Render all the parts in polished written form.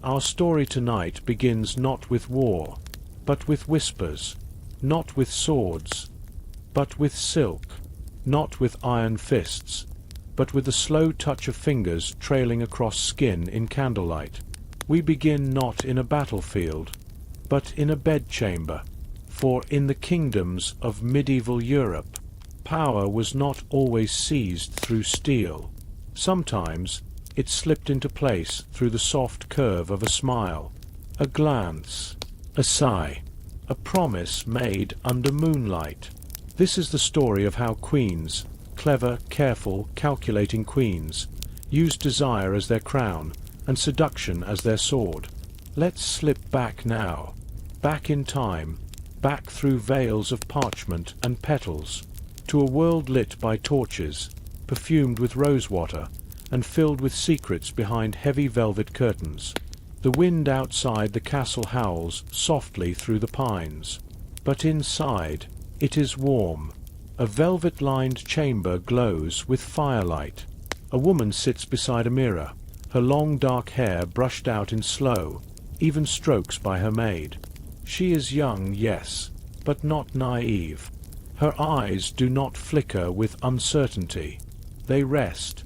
Our story tonight begins not with war, but with whispers, not with swords, but with silk, not with iron fists, but with the slow touch of fingers trailing across skin in candlelight. We begin not in a battlefield, but in a bedchamber, for in the kingdoms of medieval Europe, power was not always seized through steel. Sometimes it slipped into place through the soft curve of a smile, a glance, a sigh, a promise made under moonlight. This is the story of how queens, clever, careful, calculating queens, used desire as their crown and seduction as their sword. Let's slip back now, back in time, back through veils of parchment and petals, to a world lit by torches, perfumed with rosewater, and filled with secrets behind heavy velvet curtains. The wind outside the castle howls softly through the pines, but inside it is warm. A velvet-lined chamber glows with firelight. A woman sits beside a mirror, her long dark hair brushed out in slow, even strokes by her maid. She is young, yes, but not naive. Her eyes do not flicker with uncertainty. They rest,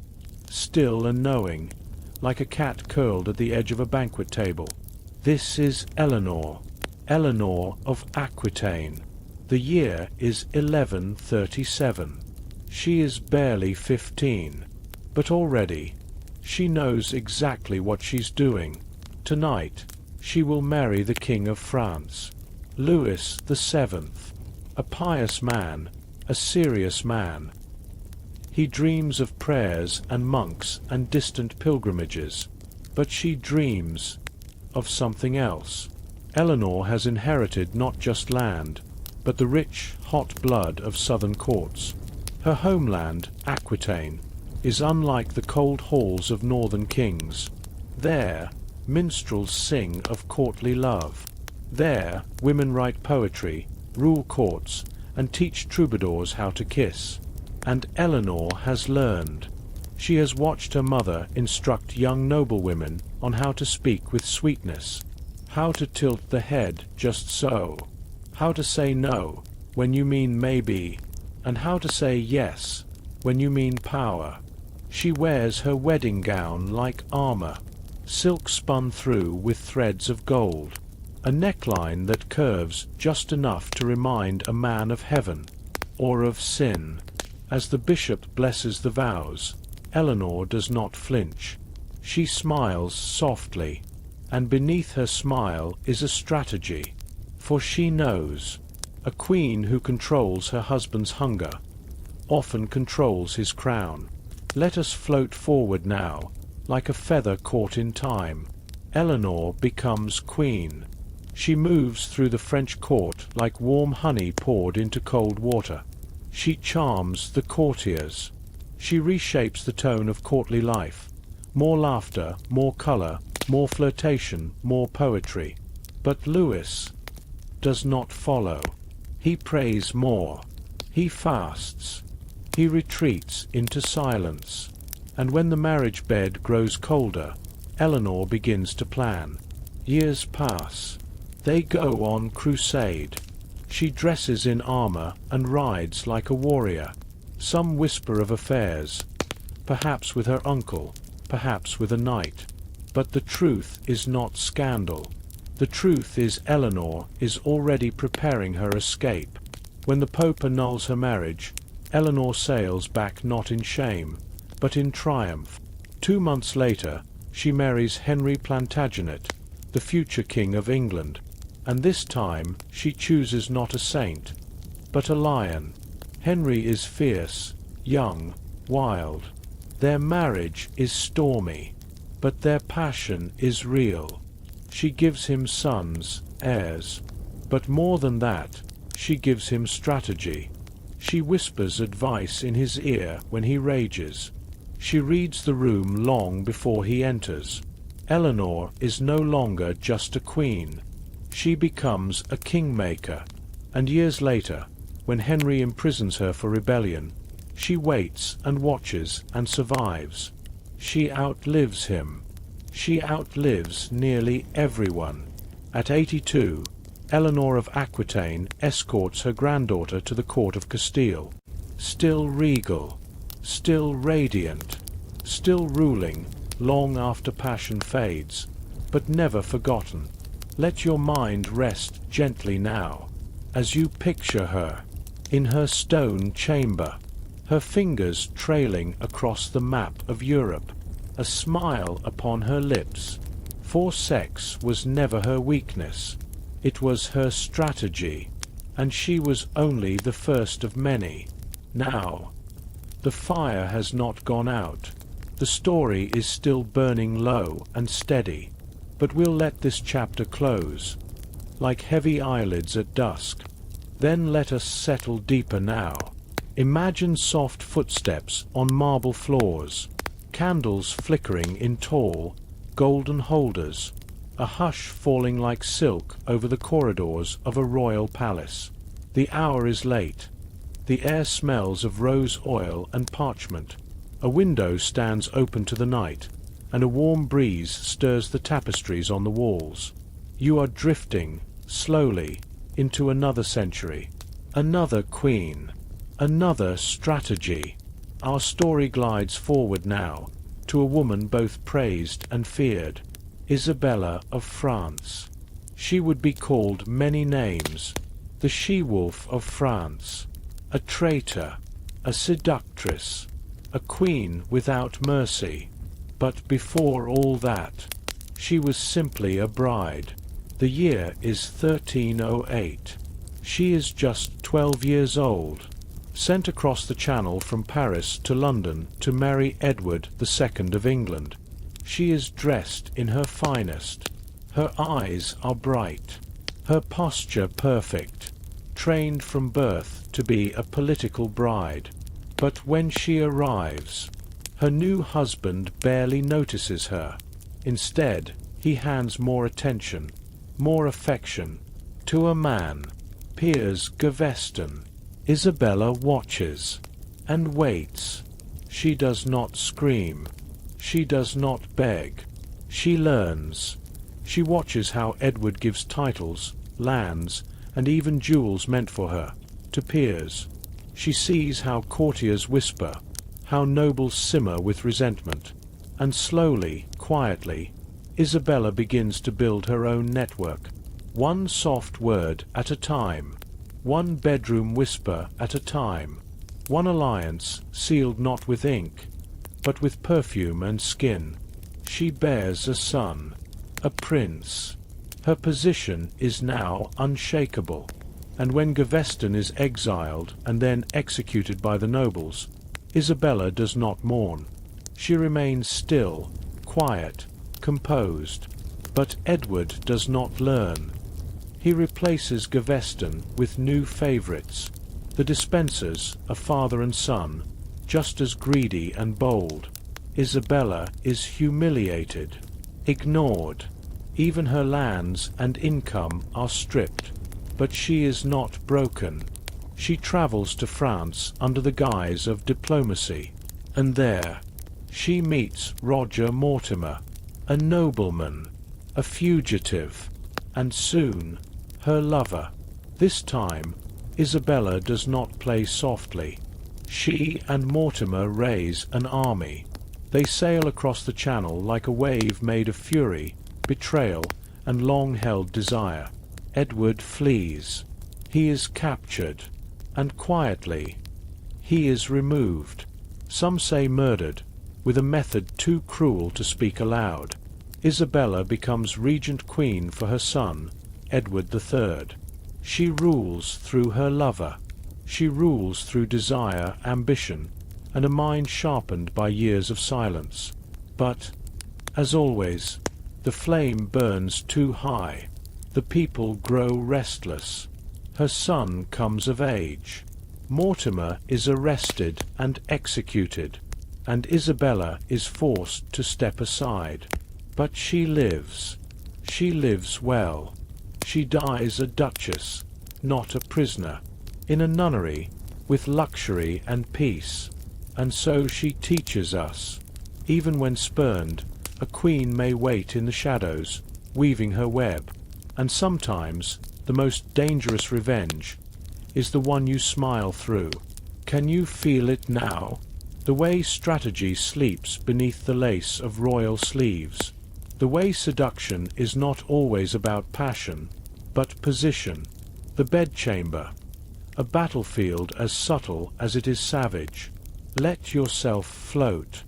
still and knowing, like a cat curled at the edge of a banquet table. This is Eleanor, Eleanor of Aquitaine. The year is 1137. She is barely 15, but already she knows exactly what she's doing. Tonight she will marry the King of France, Louis VII, a pious man, a serious man. He dreams of prayers and monks and distant pilgrimages, but she dreams of something else. Eleanor has inherited not just land, but the rich, hot blood of southern courts. Her homeland, Aquitaine, is unlike the cold halls of northern kings. There, minstrels sing of courtly love. There, women write poetry, rule courts, and teach troubadours how to kiss. And Eleanor has learned. She has watched her mother instruct young noblewomen on how to speak with sweetness, how to tilt the head just so, how to say no when you mean maybe, and how to say yes when you mean power. She wears her wedding gown like armor, silk spun through with threads of gold, a neckline that curves just enough to remind a man of heaven, or of sin. As the bishop blesses the vows, Eleanor does not flinch. She smiles softly, and beneath her smile is a strategy. For she knows, a queen who controls her husband's hunger often controls his crown. Let us float forward now, like a feather caught in time. Eleanor becomes queen. She moves through the French court like warm honey poured into cold water. She charms the courtiers. She reshapes the tone of courtly life. More laughter, more color, more flirtation, more poetry. But Louis does not follow. He prays more. He fasts. He retreats into silence. And when the marriage bed grows colder, Eleanor begins to plan. Years pass. They go on crusade. She dresses in armor and rides like a warrior. Some whisper of affairs, perhaps with her uncle, perhaps with a knight. But the truth is not scandal. The truth is Eleanor is already preparing her escape. When the Pope annuls her marriage, Eleanor sails back not in shame, but in triumph. 2 months later, she marries Henry Plantagenet, the future King of England. And this time she chooses not a saint, but a lion. Henry is fierce, young, wild. Their marriage is stormy, but their passion is real. She gives him sons, heirs. But more than that, she gives him strategy. She whispers advice in his ear when he rages. She reads the room long before he enters. Eleanor is no longer just a queen. She becomes a kingmaker. And years later, when Henry imprisons her for rebellion, she waits and watches and survives. She outlives him. She outlives nearly everyone. At 82, Eleanor of Aquitaine escorts her granddaughter to the court of Castile. Still regal, still radiant, still ruling, long after passion fades, but never forgotten. Let your mind rest gently now, as you picture her, in her stone chamber, her fingers trailing across the map of Europe, a smile upon her lips, for sex was never her weakness. It was her strategy, and she was only the first of many. Now, the fire has not gone out. The story is still burning low and steady, but we'll let this chapter close, like heavy eyelids at dusk. Then let us settle deeper now. Imagine soft footsteps on marble floors, candles flickering in tall, golden holders, a hush falling like silk over the corridors of a royal palace. The hour is late. The air smells of rose oil and parchment. A window stands open to the night, and a warm breeze stirs the tapestries on the walls. You are drifting, slowly, into another century, another queen, another strategy. Our story glides forward now, to a woman both praised and feared, Isabella of France. She would be called many names, the she-wolf of France, a traitor, a seductress, a queen without mercy. But before all that, she was simply a bride. The year is 1308. She is just 12 years old, sent across the Channel from Paris to London to marry Edward II of England. She is dressed in her finest. Her eyes are bright, her posture perfect, trained from birth to be a political bride. But when she arrives, her new husband barely notices her. Instead, he hands more attention, more affection, to a man, Piers Gaveston. Isabella watches, and waits. She does not scream. She does not beg. She learns. She watches how Edward gives titles, lands, and even jewels meant for her, to Piers. She sees how courtiers whisper, how nobles simmer with resentment, and slowly, quietly, Isabella begins to build her own network, one soft word at a time, one bedroom whisper at a time, one alliance sealed not with ink, but with perfume and skin. She bears a son, a prince. Her position is now unshakable, and when Gaveston is exiled and then executed by the nobles, Isabella does not mourn. She remains still, quiet, composed. But Edward does not learn. He replaces Gaveston with new favorites, the Despensers, a father and son, just as greedy and bold. Isabella is humiliated, ignored. Even her lands and income are stripped. But she is not broken. She travels to France under the guise of diplomacy, and there she meets Roger Mortimer, a nobleman, a fugitive, and soon her lover. This time, Isabella does not play softly. She and Mortimer raise an army. They sail across the Channel like a wave made of fury, betrayal, and long-held desire. Edward flees. He is captured, and quietly, he is removed. Some say murdered, with a method too cruel to speak aloud. Isabella becomes regent queen for her son, Edward III. She rules through her lover. She rules through desire, ambition, and a mind sharpened by years of silence. But, as always, the flame burns too high. The people grow restless. Her son comes of age. Mortimer is arrested and executed, and Isabella is forced to step aside. But she lives. She lives well. She dies a duchess, not a prisoner, in a nunnery, with luxury and peace. And so she teaches us, even when spurned, a queen may wait in the shadows, weaving her web, and sometimes the most dangerous revenge is the one you smile through. Can you feel it now? The way strategy sleeps beneath the lace of royal sleeves. The way seduction is not always about passion, but position. The bedchamber, a battlefield as subtle as it is savage. Let yourself float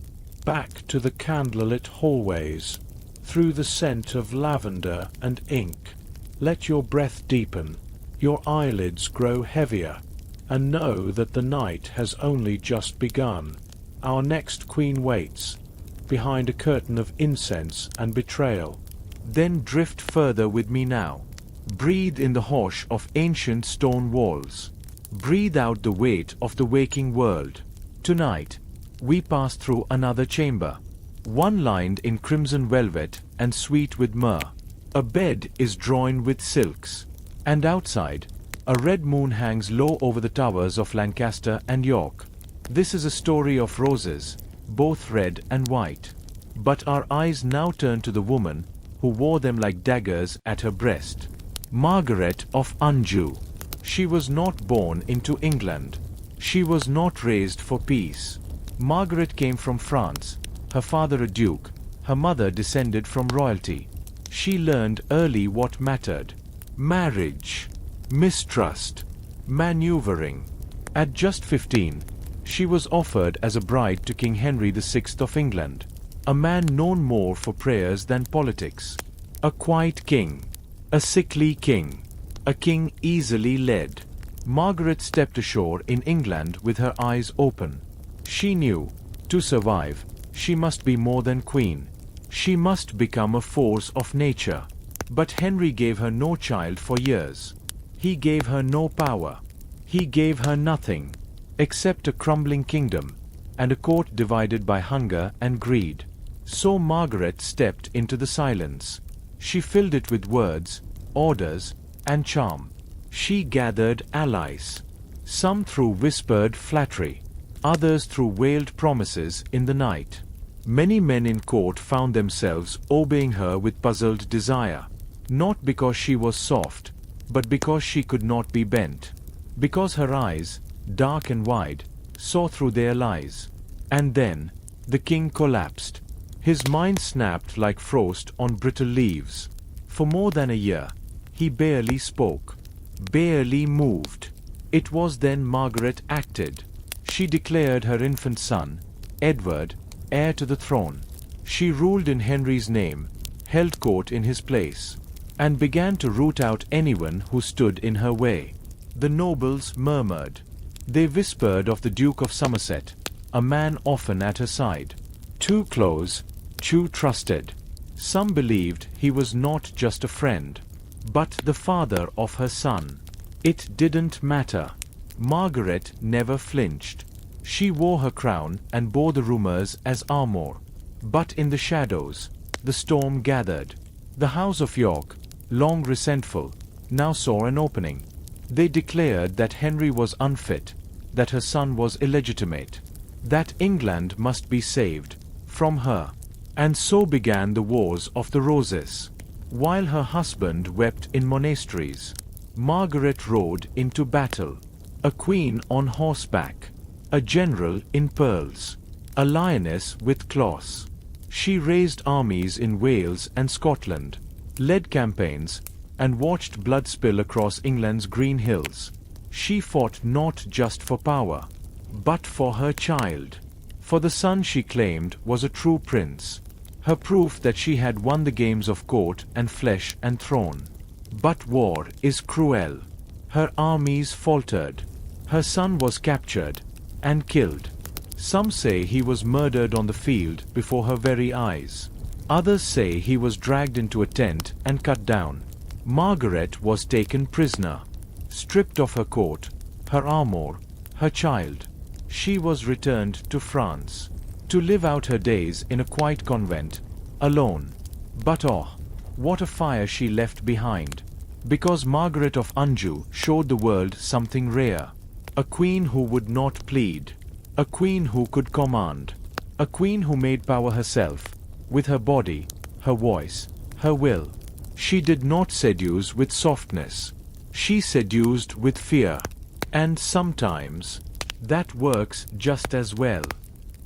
back to the candlelit hallways, through the scent of lavender and ink. Let your breath deepen, your eyelids grow heavier, and know that the night has only just begun. Our next queen waits, behind a curtain of incense and betrayal. Then drift further with me now. Breathe in the hush of ancient stone walls. Breathe out the weight of the waking world. Tonight, we pass through another chamber, one lined in crimson velvet and sweet with myrrh. A bed is drawn with silks, and outside, a red moon hangs low over the towers of Lancaster and York. This is a story of roses, both red and white. But our eyes now turn to the woman who wore them like daggers at her breast. Margaret of Anjou. She was not born into England. She was not raised for peace. Margaret came from France, her father a duke, her mother descended from royalty. She learned early what mattered: marriage, mistrust, maneuvering. At just 15, she was offered as a bride to King Henry VI of England, a man known more for prayers than politics. A quiet king, a sickly king, a king easily led. Margaret stepped ashore in England with her eyes open. She knew, to survive, she must be more than queen. She must become a force of nature. But Henry gave her no child for years. He gave her no power. He gave her nothing, except a crumbling kingdom, and a court divided by hunger and greed. So Margaret stepped into the silence. She filled it with words, orders, and charm. She gathered allies, some through whispered flattery, others through veiled promises in the night. Many men in court found themselves obeying her with puzzled desire, not because she was soft, but because she could not be bent, because her eyes, dark and wide, saw through their lies. And then, the king collapsed. His mind snapped like frost on brittle leaves. For more than a year, he barely spoke, barely moved. It was then Margaret acted. She declared her infant son, Edward, heir to the throne. She ruled in Henry's name, held court in his place, and began to root out anyone who stood in her way. The nobles murmured. They whispered of the Duke of Somerset, a man often at her side. Too close, too trusted. Some believed he was not just a friend, but the father of her son. It didn't matter. Margaret never flinched. She wore her crown and bore the rumors as armor. But in the shadows, the storm gathered. The House of York, long resentful, now saw an opening. They declared that Henry was unfit, that her son was illegitimate, that England must be saved from her. And so began the Wars of the Roses. While her husband wept in monasteries, Margaret rode into battle, a queen on horseback, a general in pearls, a lioness with claws. She raised armies in Wales and Scotland, led campaigns, and watched blood spill across England's green hills. She fought not just for power, but for her child. For the son she claimed was a true prince, her proof that she had won the games of court and flesh and throne. But war is cruel. Her armies faltered. Her son was captured and killed. Some say he was murdered on the field before her very eyes. Others say he was dragged into a tent and cut down. Margaret was taken prisoner, stripped of her coat, her armor, her child. She was returned to France, to live out her days in a quiet convent, alone. But oh, what a fire she left behind! Because Margaret of Anjou showed the world something rare. A queen who would not plead. A queen who could command. A queen who made power herself, with her body, her voice, her will. She did not seduce with softness. She seduced with fear. And sometimes, that works just as well.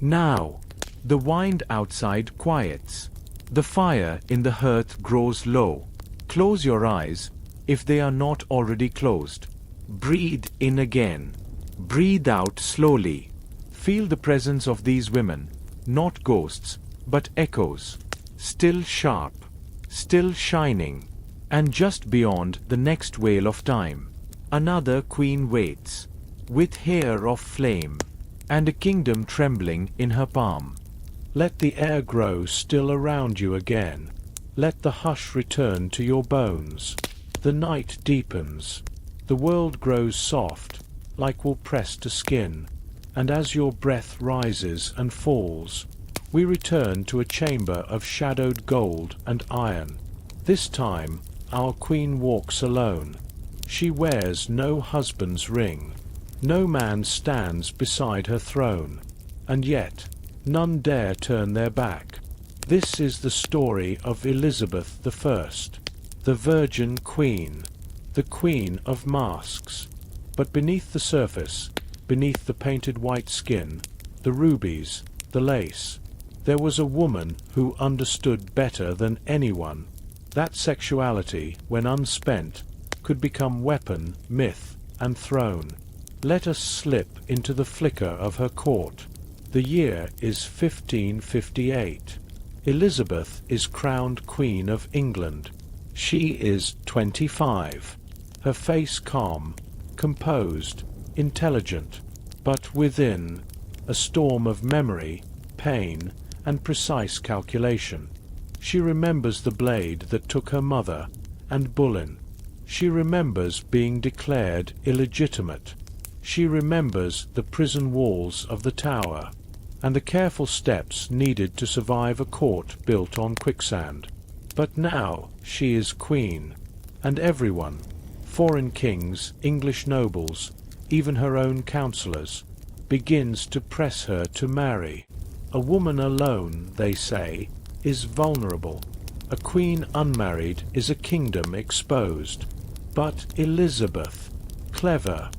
Now, the wind outside quiets. The fire in the hearth grows low. Close your eyes, if they are not already closed. Breathe in again. Breathe out slowly. Feel the presence of these women, not ghosts, but echoes. Still sharp, still shining. And just beyond the next veil of time, another queen waits, with hair of flame, and a kingdom trembling in her palm. Let the air grow still around you again. Let the hush return to your bones. The night deepens. The world grows soft, like wool pressed to skin. And as your breath rises and falls, we return to a chamber of shadowed gold and iron. This time, our queen walks alone. She wears no husband's ring. No man stands beside her throne. And yet, none dare turn their back. This is the story of Elizabeth I, the Virgin Queen, the Queen of Masks. But beneath the surface, beneath the painted white skin, the rubies, the lace, there was a woman who understood better than anyone that sexuality, when unspent, could become weapon, myth, and throne. Let us slip into the flicker of her court. The year is 1558. Elizabeth is crowned Queen of England. She is 25. Her face calm, composed, intelligent, but within, a storm of memory, pain, and precise calculation. She remembers the blade that took her mother, and Bullen. She remembers being declared illegitimate. She remembers the prison walls of the Tower, and the careful steps needed to survive a court built on quicksand. But now she is queen, and everyone, foreign kings, English nobles, even her own councillors, begins to press her to marry. A woman alone, they say, is vulnerable. A queen unmarried is a kingdom exposed. But Elizabeth, clever,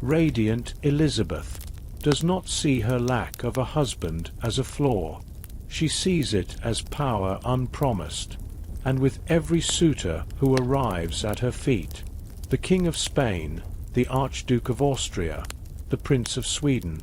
radiant Elizabeth, does not see her lack of a husband as a flaw. She sees it as power unpromised, and with every suitor who arrives at her feet, the King of Spain, the Archduke of Austria, the Prince of Sweden,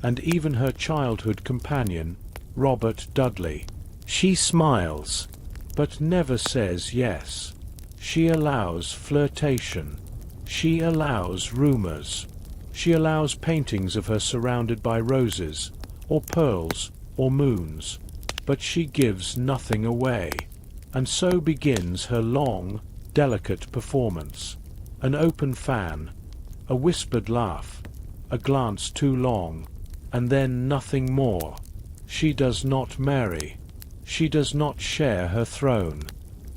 and even her childhood companion, Robert Dudley, she smiles, but never says yes. She allows flirtation. She allows rumors. She allows paintings of her surrounded by roses, or pearls, or moons, but she gives nothing away. And so begins her long, delicate performance. An open fan, a whispered laugh, a glance too long, and then nothing more. She does not marry. She does not share her throne.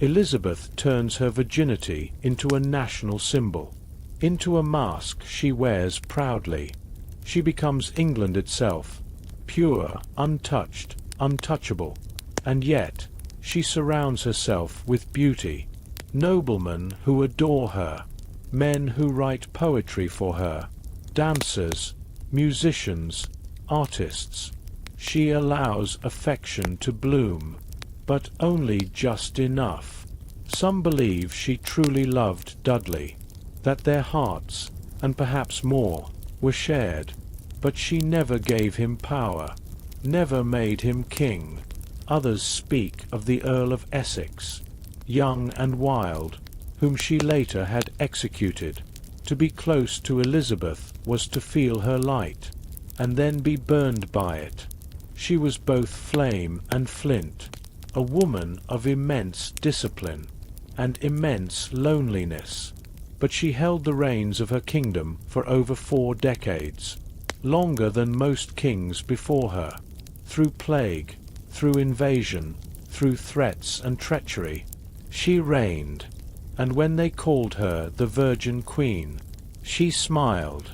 Elizabeth turns her virginity into a national symbol, into a mask she wears proudly. She becomes England itself, pure, untouched, untouchable, and yet she surrounds herself with beauty, noblemen who adore her, men who write poetry for her, dancers, musicians, artists. She allows affection to bloom, but only just enough. Some believe she truly loved Dudley, that their hearts, and perhaps more, were shared, but she never gave him power, never made him king. Others speak of the Earl of Essex, young and wild, whom she later had executed. To be close to Elizabeth was to feel her light, and then be burned by it. She was both flame and flint, a woman of immense discipline and immense loneliness. But she held the reins of her kingdom for over 4 decades, longer than most kings before her. Through plague, through invasion, through threats and treachery, she reigned, and when they called her the Virgin Queen, she smiled,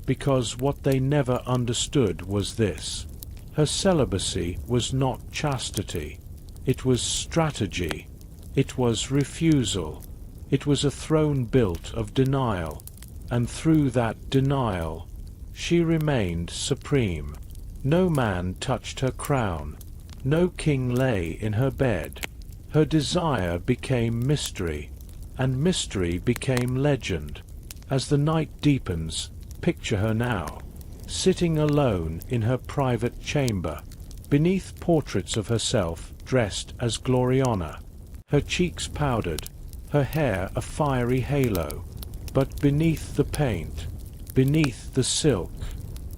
because what they never understood was this: her celibacy was not chastity. It was strategy. It was refusal. It was a throne built of denial. And through that denial, she remained supreme. No man touched her crown. No king lay in her bed. Her desire became mystery, and mystery became legend. As the night deepens, picture her now, sitting alone in her private chamber, beneath portraits of herself dressed as Gloriana, her cheeks powdered, her hair a fiery halo. But beneath the paint, beneath the silk,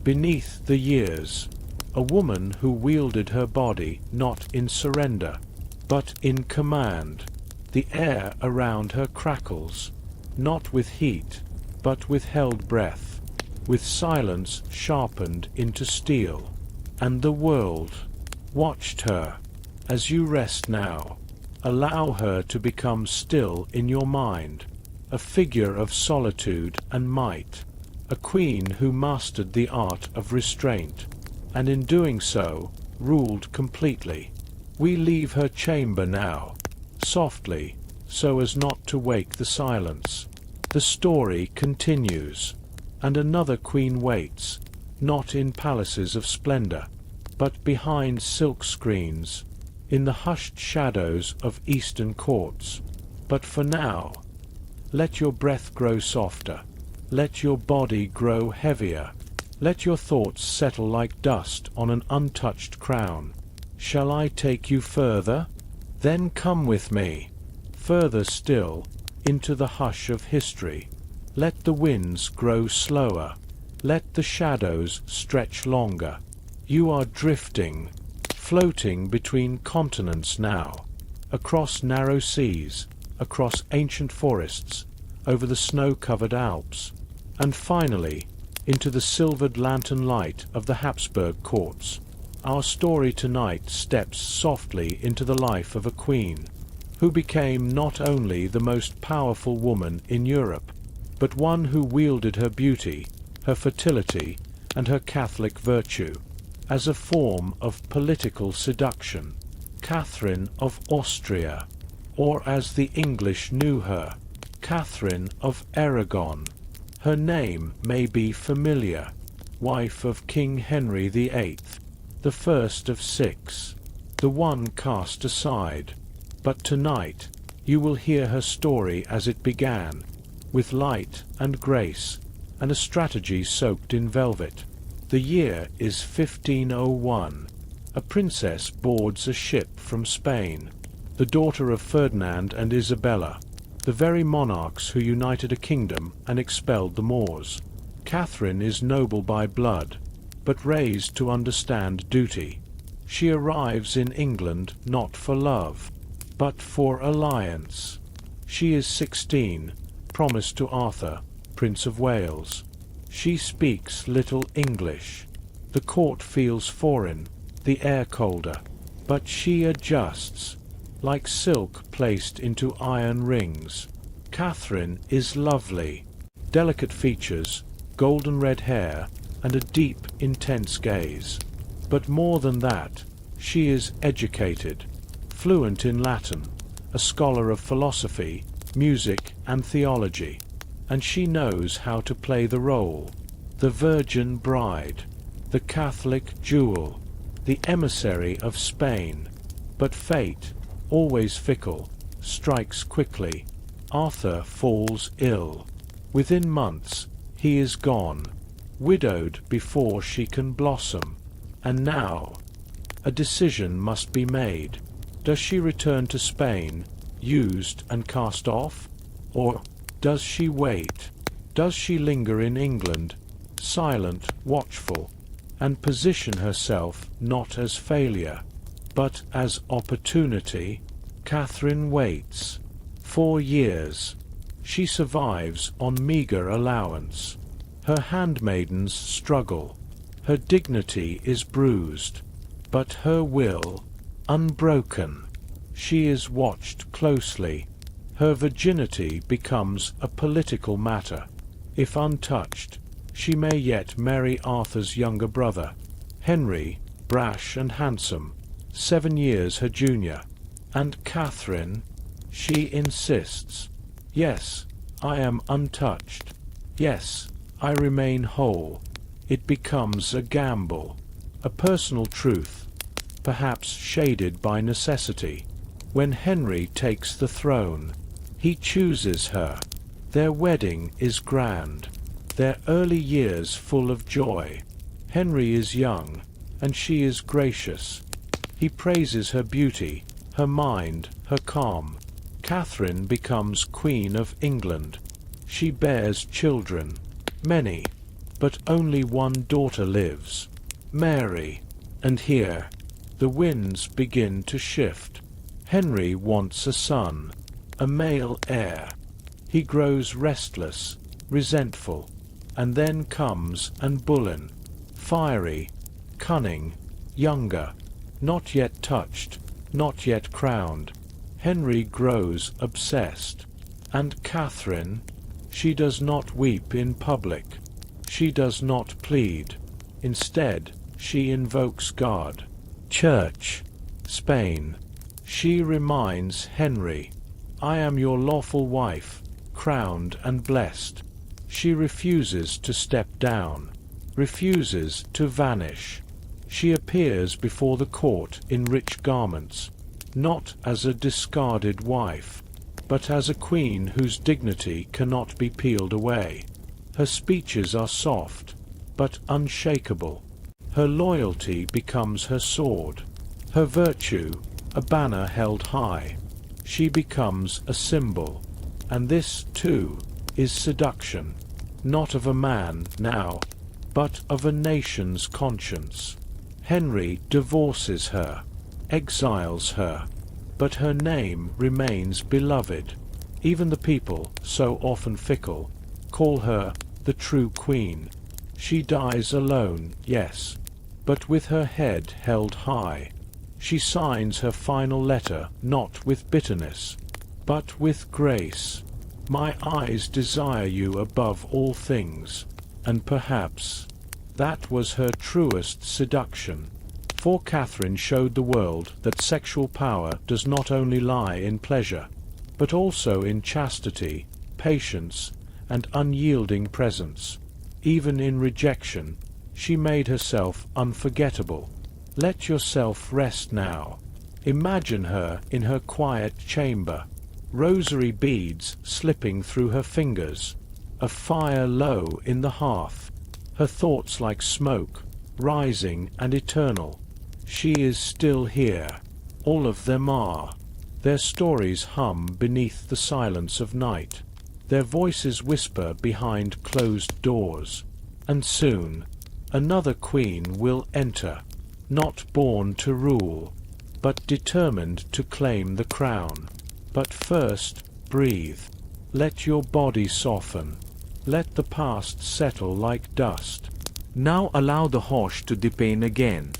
beneath the years, a woman who wielded her body not in surrender, but in command. The air around her crackles, not with heat, but with held breath, with silence sharpened into steel. And the world watched her. As you rest now, allow her to become still in your mind, a figure of solitude and might, a queen who mastered the art of restraint, and in doing so, ruled completely. We leave her chamber now, softly, so as not to wake the silence. The story continues, and another queen waits, not in palaces of splendor, but behind silk screens, in the hushed shadows of eastern courts. But for now, let your breath grow softer, let your body grow heavier, let your thoughts settle like dust on an untouched crown. Shall I take you further? Then come with me, further still, into the hush of history. Let the winds grow slower, let the shadows stretch longer. You are drifting, floating between continents now, across narrow seas, across ancient forests, over the snow-covered Alps, and finally, into the silvered lantern light of the Habsburg courts. Our story tonight steps softly into the life of a queen, who became not only the most powerful woman in Europe, but one who wielded her beauty, her fertility, and her Catholic virtue, as a form of political seduction. Catherine of Austria, or as the English knew her, Catherine of Aragon. Her name may be familiar, wife of King Henry VIII, the first of six, the one cast aside. But tonight, you will hear her story as it began, with light and grace, and a strategy soaked in velvet. The year is 1501. A princess boards a ship from Spain, the daughter of Ferdinand and Isabella, the very monarchs who united a kingdom and expelled the Moors. Catherine is noble by blood, but raised to understand duty. She arrives in England not for love, but for alliance. She is 16, promised to Arthur, Prince of Wales. She speaks little English. The court feels foreign, the air colder, but she adjusts, like silk placed into iron rings. Catherine is lovely. Delicate features, golden red hair, and a deep, intense gaze. But more than that, she is educated, fluent in Latin, a scholar of philosophy, music, and theology, and she knows how to play the role, the virgin bride, the Catholic jewel, the emissary of Spain. But fate, always fickle, strikes quickly. Arthur falls ill. Within months, he is gone, widowed before she can blossom. And now, a decision must be made. Does she return to Spain, used and cast off? Or does she wait? Does she linger in England, silent, watchful, and position herself not as failure, but as opportunity? Catherine waits. 4 years. She survives on meagre allowance. Her handmaidens struggle. Her dignity is bruised, but her will unbroken. She is watched closely. Her virginity becomes a political matter. If untouched, she may yet marry Arthur's younger brother, Henry, brash and handsome, 7 years her junior. And Catherine, she insists. Yes, I am untouched. Yes, I remain whole. It becomes a gamble, a personal truth, perhaps shaded by necessity. When Henry takes the throne, he chooses her. Their wedding is grand, their early years full of joy. Henry is young, and she is gracious. He praises her beauty, her mind, her calm. Catherine becomes Queen of England. She bears children, many, but only one daughter lives, Mary. And here, the winds begin to shift. Henry wants a son, a male heir. He grows restless, resentful, and then comes Anne Boleyn, fiery, cunning, younger, not yet touched, not yet crowned. Henry grows obsessed. And Catherine, she does not weep in public. She does not plead. Instead, she invokes God, Church, Spain. She reminds Henry, I am your lawful wife, crowned and blessed. She refuses to step down, refuses to vanish. She appears before the court in rich garments, not as a discarded wife, but as a queen whose dignity cannot be peeled away. Her speeches are soft, but unshakable. Her loyalty becomes her sword, her virtue a banner held high. She becomes a symbol, and this, too, is seduction, not of a man now, but of a nation's conscience. Henry divorces her, exiles her, but her name remains beloved. Even the people, so often fickle, call her the true queen. She dies alone, yes, but with her head held high. She signs her final letter not with bitterness, but with grace. My eyes desire you above all things, and perhaps that was her truest seduction. For Catherine showed the world that sexual power does not only lie in pleasure, but also in chastity, patience, and unyielding presence. Even in rejection, she made herself unforgettable. Let yourself rest now. Imagine her in her quiet chamber, rosary beads slipping through her fingers, a fire low in the hearth, her thoughts like smoke, rising and eternal. She is still here. All of them are. Their stories hum beneath the silence of night. Their voices whisper behind closed doors. And soon, another queen will enter, not born to rule, but determined to claim the crown. But first, breathe. Let your body soften. Let the past settle like dust. Now allow the hosh to deepen again.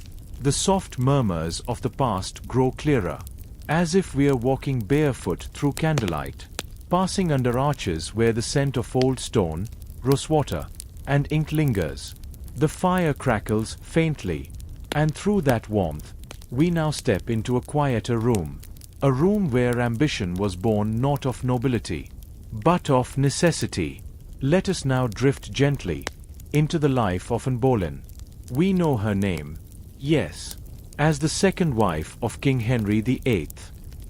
The soft murmurs of the past grow clearer, as if we are walking barefoot through candlelight, passing under arches where the scent of old stone, rosewater, and ink lingers. The fire crackles faintly, and through that warmth, we now step into a quieter room, a room where ambition was born not of nobility, but of necessity. Let us now drift gently into the life of Anne Boleyn. We know her name, yes, as the second wife of King Henry VIII,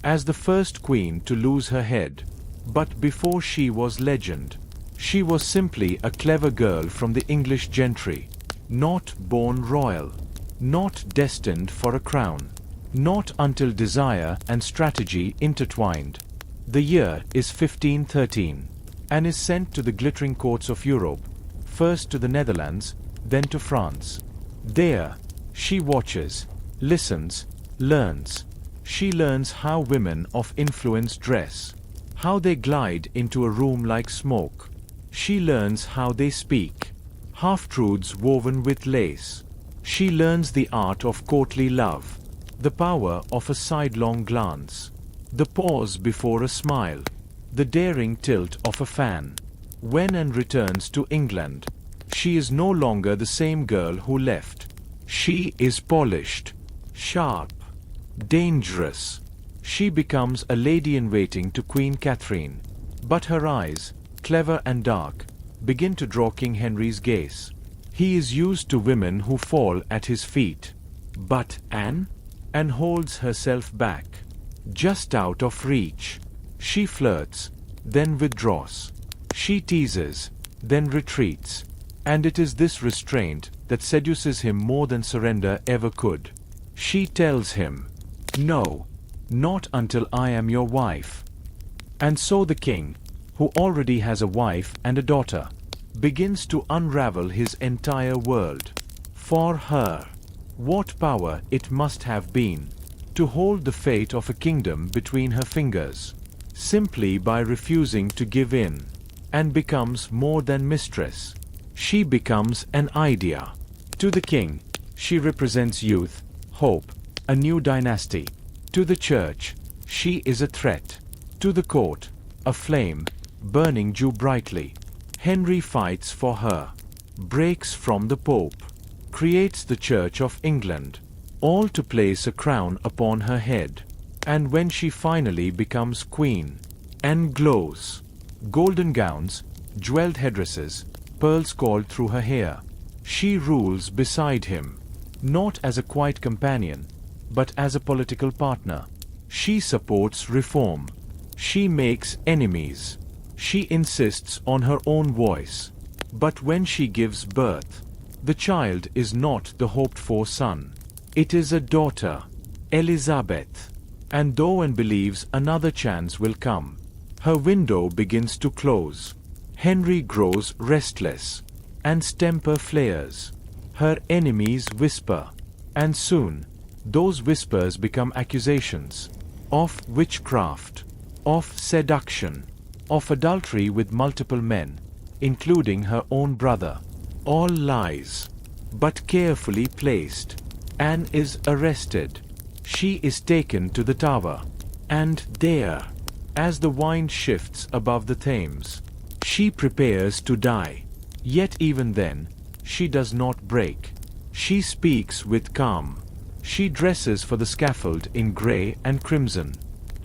as the first queen to lose her head. But before she was legend, she was simply a clever girl from the English gentry, not born royal, not destined for a crown, not until desire and strategy intertwined. The year is 1513, and is sent to the glittering courts of Europe, first to the Netherlands, then to France. There, she watches, listens, learns. She learns how women of influence dress, how they glide into a room like smoke. She learns how they speak, half-truths woven with lace. She learns the art of courtly love, the power of a sidelong glance, the pause before a smile, the daring tilt of a fan. When Anne returns to England, she is no longer the same girl who left. She is polished, sharp, dangerous, She becomes a lady-in-waiting to Queen Catherine. But her eyes, clever and dark, begin to draw King Henry's gaze. He is used to women who fall at his feet. But Anne? Anne holds herself back, just out of reach. She flirts, then withdraws. She teases, then retreats. And it is this restraint that seduces him more than surrender ever could. She tells him, "No, not until I am your wife." And so the king, who already has a wife and a daughter, begins to unravel his entire world. For her, what power it must have been to hold the fate of a kingdom between her fingers, simply by refusing to give in, and becomes more than mistress. She becomes an idea. To the king, she represents youth, hope, a new dynasty. To the church, she is a threat. To the court, a flame, burning dew brightly. Henry fights for her, breaks from the Pope, creates the Church of England, all to place a crown upon her head. And when she finally becomes queen, and glows, golden gowns, jeweled headdresses, pearls called through her hair, she rules beside him, not as a quiet companion, but as a political partner. She supports reform. She makes enemies. She insists on her own voice. But when she gives birth, the child is not the hoped-for son. It is a daughter, Elizabeth. And though Anne believes another chance will come, her window begins to close. Henry grows restless, Anne's temper flares. Her enemies whisper, and soon, those whispers become accusations of witchcraft, of seduction, of adultery with multiple men, including her own brother. All lies, but carefully placed. Anne is arrested. She is taken to the Tower. And there, as the wind shifts above the Thames, she prepares to die. Yet even then, she does not break. She speaks with calm. She dresses for the scaffold in grey and crimson.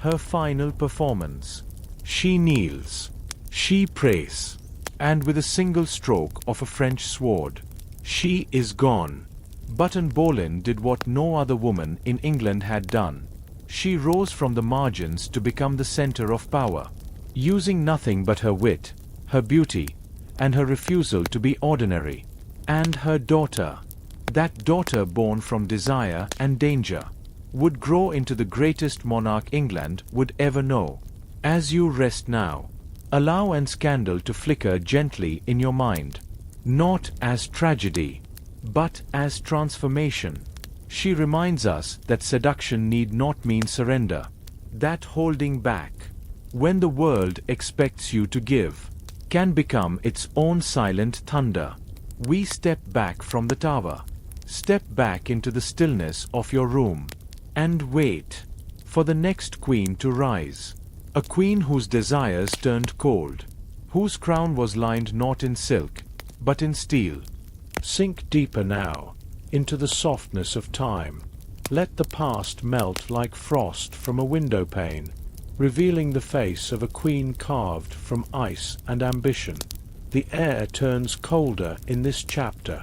Her final performance. She kneels. She prays. And with a single stroke of a French sword, she is gone. But Anne Boleyn did what no other woman in England had done. She rose from the margins to become the center of power, using nothing but her wit, her beauty, and her refusal to be ordinary. And her daughter, that daughter born from desire and danger, would grow into the greatest monarch England would ever know. As you rest now, allow Anne's candle to flicker gently in your mind, not as tragedy, but as transformation. She reminds us that seduction need not mean surrender, that holding back, when the world expects you to give, can become its own silent thunder. We step back from the tower, step back into the stillness of your room, and wait for the next queen to rise. A queen whose desires turned cold, whose crown was lined not in silk, but in steel. Sink deeper now, into the softness of time. Let the past melt like frost from a window pane, revealing the face of a queen carved from ice and ambition. The air turns colder in this chapter.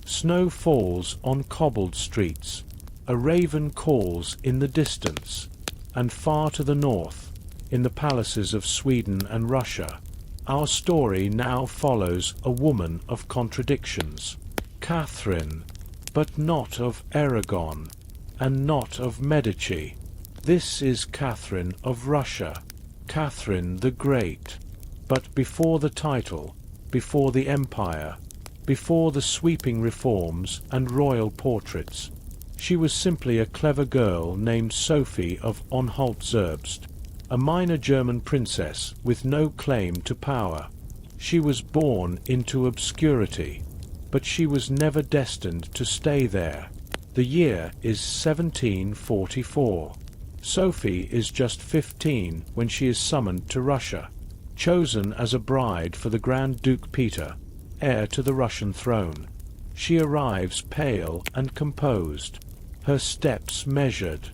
Snow falls on cobbled streets. A raven calls in the distance, and far to the north, in the palaces of Sweden and Russia, our story now follows a woman of contradictions. Catherine, but not of Aragon, and not of Medici. This is Catherine of Russia, Catherine the Great. But before the title, before the empire, before the sweeping reforms and royal portraits, she was simply a clever girl named Sophie of Anhalt-Zerbst, a minor German princess with no claim to power. She was born into obscurity, but she was never destined to stay there. The year is 1744. Sophie is just 15 when she is summoned to Russia, chosen as a bride for the Grand Duke Peter, heir to the Russian throne. She arrives pale and composed, her steps measured,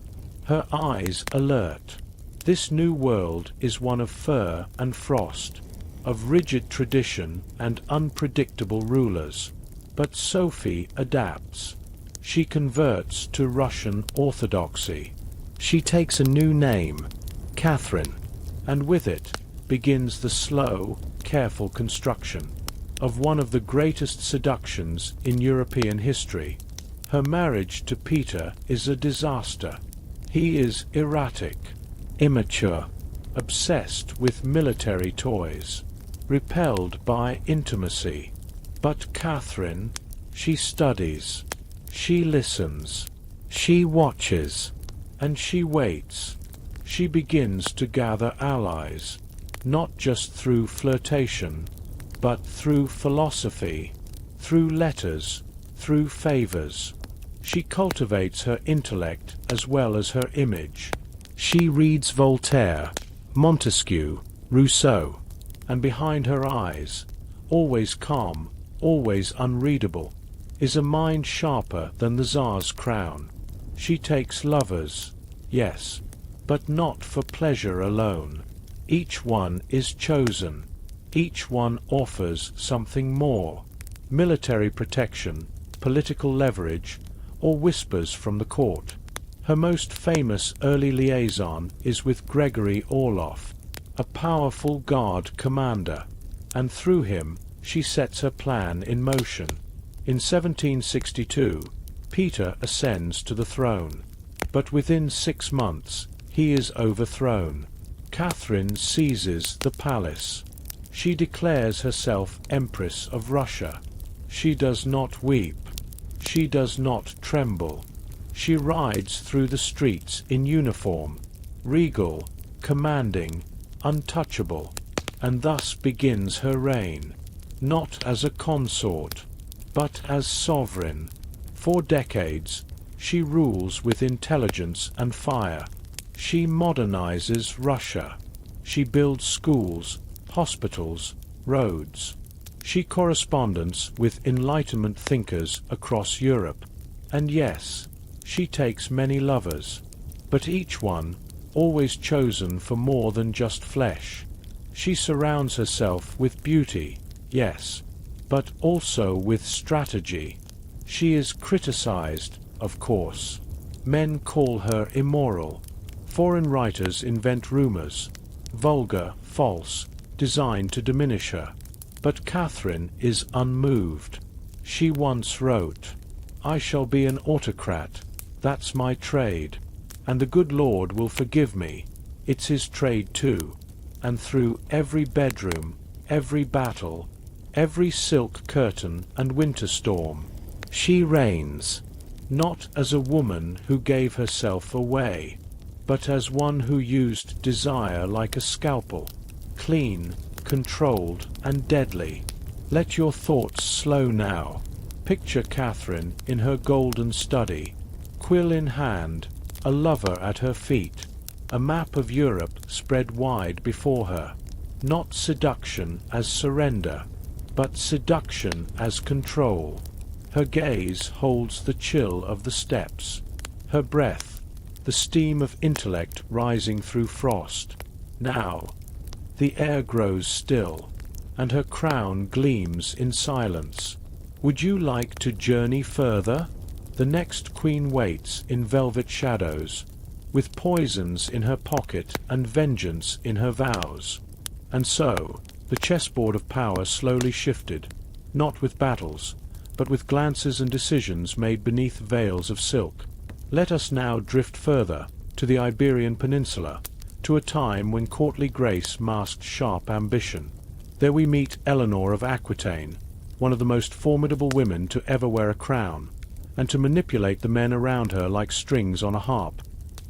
her eyes alert. This new world is one of fur and frost, of rigid tradition and unpredictable rulers. But Sophie adapts. She converts to Russian Orthodoxy. She takes a new name, Catherine, and with it begins the slow, careful construction of one of the greatest seductions in European history. Her marriage to Peter is a disaster. He is erratic, immature, obsessed with military toys, repelled by intimacy. But Catherine, she studies, she listens, she watches, and she waits. She begins to gather allies, not just through flirtation, but through philosophy, through letters, through favors. She cultivates her intellect as well as her image. She reads Voltaire, Montesquieu, Rousseau, and behind her eyes, always calm, always unreadable, is a mind sharper than the Tsar's crown. She takes lovers, yes, but not for pleasure alone. Each one is chosen. Each one offers something more: military protection, political leverage, or whispers from the court. Her most famous early liaison is with Gregory Orloff, a powerful Guard commander, and through him she sets her plan in motion. In 1762, Peter ascends to the throne, but within 6 months he is overthrown. Catherine seizes the palace. She declares herself Empress of Russia. She does not weep. She does not tremble. She rides through the streets in uniform, regal, commanding, untouchable, and thus begins her reign, not as a consort, but as sovereign. For decades, she rules with intelligence and fire. She modernizes Russia. She builds schools, hospitals, roads. She corresponds with Enlightenment thinkers across Europe. And yes, she takes many lovers, but each one always chosen for more than just flesh. She surrounds herself with beauty, yes, but also with strategy. She is criticized, of course. Men call her immoral. Foreign writers invent rumors, vulgar, false, designed to diminish her. But Catherine is unmoved. She once wrote, "I shall be an autocrat. That's my trade. And the good Lord will forgive me. It's his trade too." And through every bedroom, every battle, every silk curtain and winter storm, she reigns, not as a woman who gave herself away, but as one who used desire like a scalpel, clean, controlled, and deadly. Let your thoughts slow now. Picture Catherine in her golden study, quill in hand, a lover at her feet, a map of Europe spread wide before her. Not seduction as surrender, but seduction as control. Her gaze holds the chill of the steppes. Her breath, the steam of intellect rising through frost. Now, the air grows still, and her crown gleams in silence. Would you like to journey further? The next queen waits in velvet shadows, with poisons in her pocket and vengeance in her vows. And so, the chessboard of power slowly shifted, not with battles, but with glances and decisions made beneath veils of silk. Let us now drift further, to the Iberian Peninsula, to a time when courtly grace masked sharp ambition. There we meet Eleanor of Aquitaine, one of the most formidable women to ever wear a crown, and to manipulate the men around her like strings on a harp.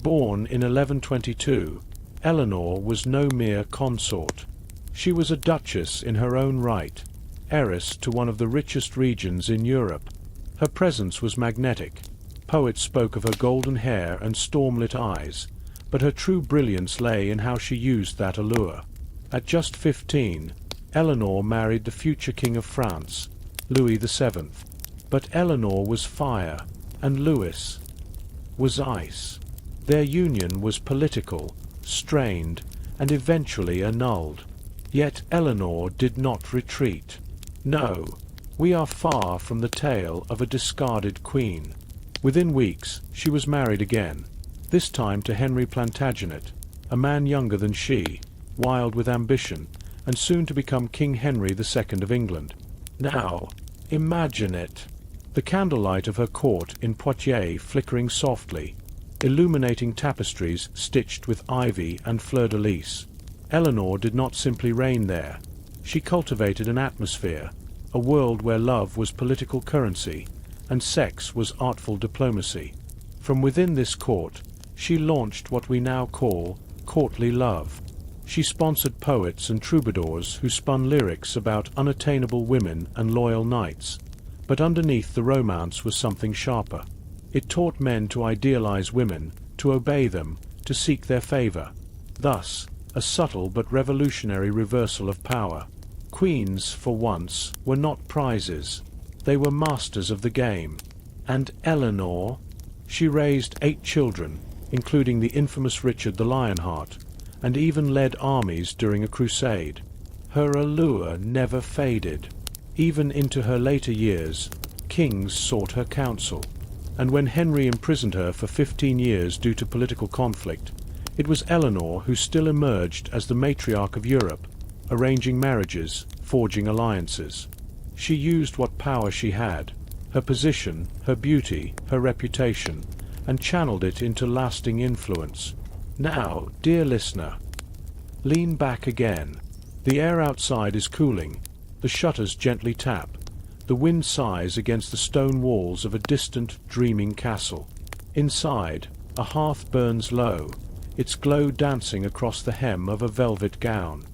Born in 1122, Eleanor was no mere consort. She was a duchess in her own right, heiress to one of the richest regions in Europe. Her presence was magnetic. Poets spoke of her golden hair and storm-lit eyes, but her true brilliance lay in how she used that allure. At just 15, Eleanor married the future King of France, Louis VII. But Eleanor was fire, and Louis was ice. Their union was political, strained, and eventually annulled. Yet Eleanor did not retreat. No, we are far from the tale of a discarded queen. Within weeks, she was married again, this time to Henry Plantagenet, a man younger than she, wild with ambition, and soon to become King Henry II of England. Now, imagine it. The candlelight of her court in Poitiers flickering softly, illuminating tapestries stitched with ivy and fleur-de-lis. Eleanor did not simply reign there. She cultivated an atmosphere, a world where love was political currency, and sex was artful diplomacy. From within this court, she launched what we now call courtly love. She sponsored poets and troubadours who spun lyrics about unattainable women and loyal knights. But underneath the romance was something sharper. It taught men to idealize women, to obey them, to seek their favor. Thus, a subtle but revolutionary reversal of power. Queens, for once, were not prizes. They were masters of the game. And Eleanor? She raised 8 children, including the infamous Richard the Lionheart, and even led armies during a crusade. Her allure never faded. Even into her later years, kings sought her counsel. And when Henry imprisoned her for 15 years due to political conflict, it was Eleanor who still emerged as the matriarch of Europe, arranging marriages, forging alliances. She used what power she had, her position, her beauty, her reputation, and channeled it into lasting influence. Now, dear listener, lean back again. The air outside is cooling, the shutters gently tap, the wind sighs against the stone walls of a distant, dreaming castle. Inside, a hearth burns low, its glow dancing across the hem of a velvet gown.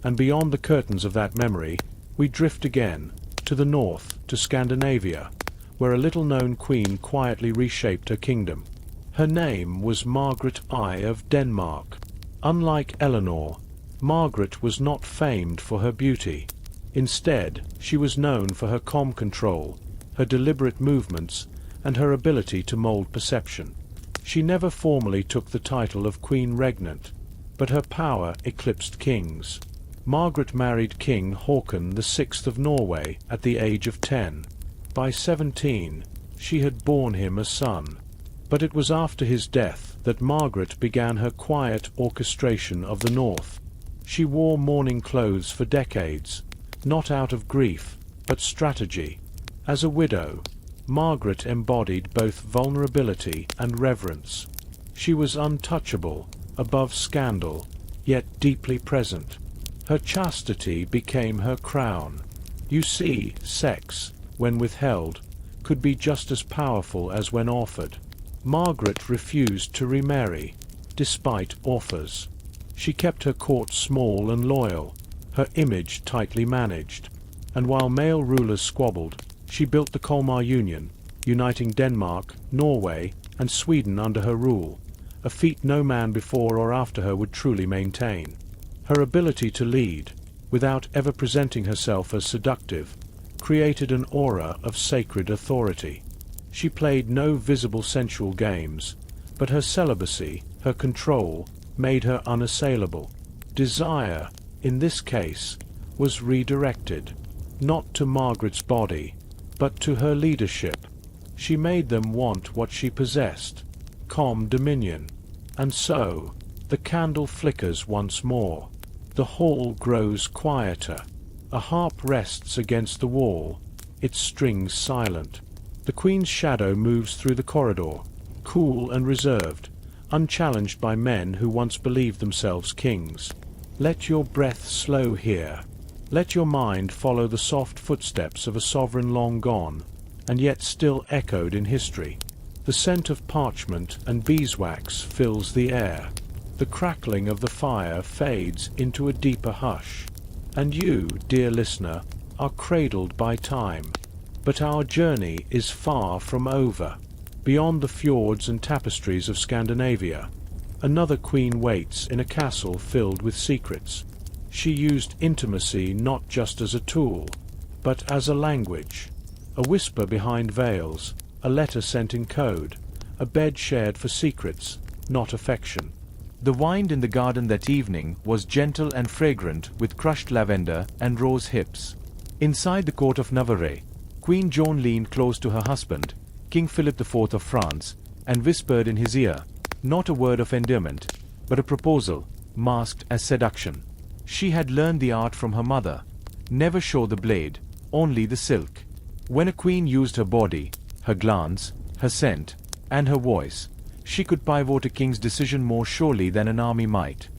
And beyond the curtains of that memory, we drift again, to the north, to Scandinavia, where a little-known queen quietly reshaped her kingdom. Her name was Margaret I of Denmark. Unlike Eleanor, Margaret was not famed for her beauty. Instead, she was known for her calm control, her deliberate movements, and her ability to mold perception. She never formally took the title of Queen Regnant, but her power eclipsed kings. Margaret married King Håkon VI of Norway at the age of 10. By 17, she had borne him a son. But it was after his death that Margaret began her quiet orchestration of the North. She wore mourning clothes for decades, not out of grief, but strategy. As a widow, Margaret embodied both vulnerability and reverence. She was untouchable, above scandal, yet deeply present. Her chastity became her crown. You see, sex, when withheld, could be just as powerful as when offered. Margaret refused to remarry, despite offers. She kept her court small and loyal, her image tightly managed. And while male rulers squabbled, she built the Kalmar Union, uniting Denmark, Norway, and Sweden under her rule, a feat no man before or after her would truly maintain. Her ability to lead, without ever presenting herself as seductive, created an aura of sacred authority. She played no visible sensual games, but her celibacy, her control, made her unassailable. Desire, in this case, was redirected, not to Margaret's body, but to her leadership. She made them want what she possessed, calm dominion. And so, the candle flickers once more. The hall grows quieter. A harp rests against the wall, its strings silent. The Queen's shadow moves through the corridor, cool and reserved, unchallenged by men who once believed themselves kings. Let your breath slow here. Let your mind follow the soft footsteps of a sovereign long gone, and yet still echoed in history. The scent of parchment and beeswax fills the air. The crackling of the fire fades into a deeper hush. And you, dear listener, are cradled by time. But our journey is far from over. Beyond the fjords and tapestries of Scandinavia, another queen waits in a castle filled with secrets. She used intimacy not just as a tool, but as a language. A whisper behind veils, a letter sent in code, a bed shared for secrets, not affection. The wind in the garden that evening was gentle and fragrant with crushed lavender and rose hips. Inside the court of Navarre, Queen Joan leaned close to her husband, King Philip IV of France, and whispered in his ear, not a word of endearment, but a proposal, masked as seduction. She had learned the art from her mother. Never show the blade, only the silk. When a queen used her body, her glance, her scent, and her voice, she could pivot a king's decision more surely than an army might.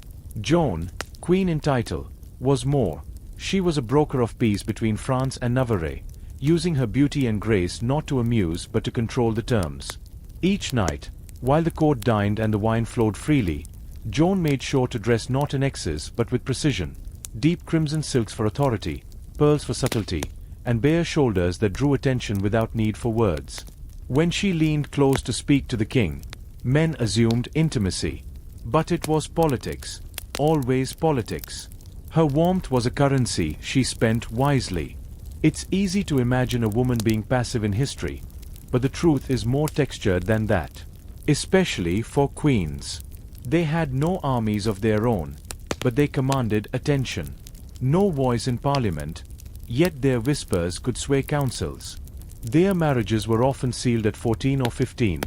Joan, queen in title, was more. She was a broker of peace between France and Navarre, using her beauty and grace not to amuse but to control the terms. Each night, while the court dined and the wine flowed freely, Joan made sure to dress not in excess but with precision, deep crimson silks for authority, pearls for subtlety, and bare shoulders that drew attention without need for words. When she leaned close to speak to the king, men assumed intimacy. But it was politics, always politics. Her warmth was a currency she spent wisely. It's easy to imagine a woman being passive in history, but the truth is more textured than that. Especially for queens. They had no armies of their own, but they commanded attention. No voice in parliament, yet their whispers could sway councils. Their marriages were often sealed at 14 or 15,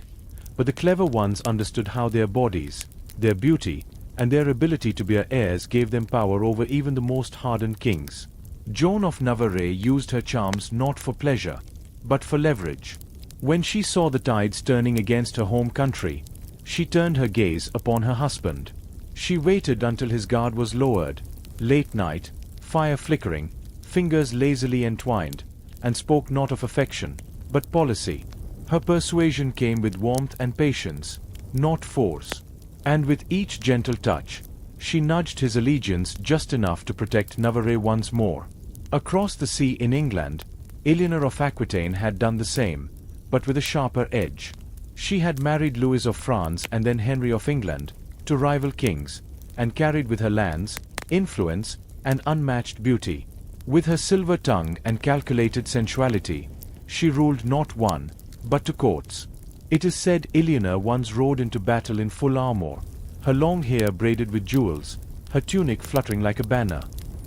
but the clever ones understood how their bodies, their beauty, and their ability to bear heirs gave them power over even the most hardened kings. Joan of Navarre used her charms not for pleasure, but for leverage. When she saw the tides turning against her home country, she turned her gaze upon her husband. She waited until his guard was lowered, late night, fire flickering, fingers lazily entwined, and spoke not of affection, but policy. Her persuasion came with warmth and patience, not force. And with each gentle touch, she nudged his allegiance just enough to protect Navarre once more. Across the sea in England, Eleanor of Aquitaine had done the same, but with a sharper edge. She had married Louis of France and then Henry of England, to rival kings, and carried with her lands, influence, and unmatched beauty. With her silver tongue and calculated sensuality, she ruled not one, but to courts. It is said Eleanor once rode into battle in full armor, her long hair braided with jewels, her tunic fluttering like a banner.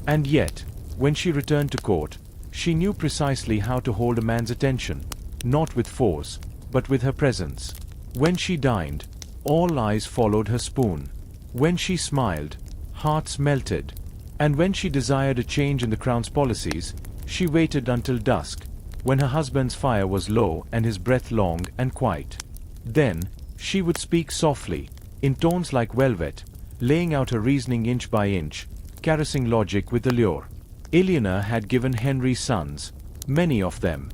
And yet, when she returned to court, she knew precisely how to hold a man's attention, not with force, but with her presence. When she dined, all eyes followed her spoon. When she smiled, hearts melted. And when she desired a change in the crown's policies, she waited until dusk, when her husband's fire was low and his breath long and quiet. Then, she would speak softly, in tones like velvet, laying out her reasoning inch by inch, caressing logic with allure. Eleanor had given Henry sons, many of them.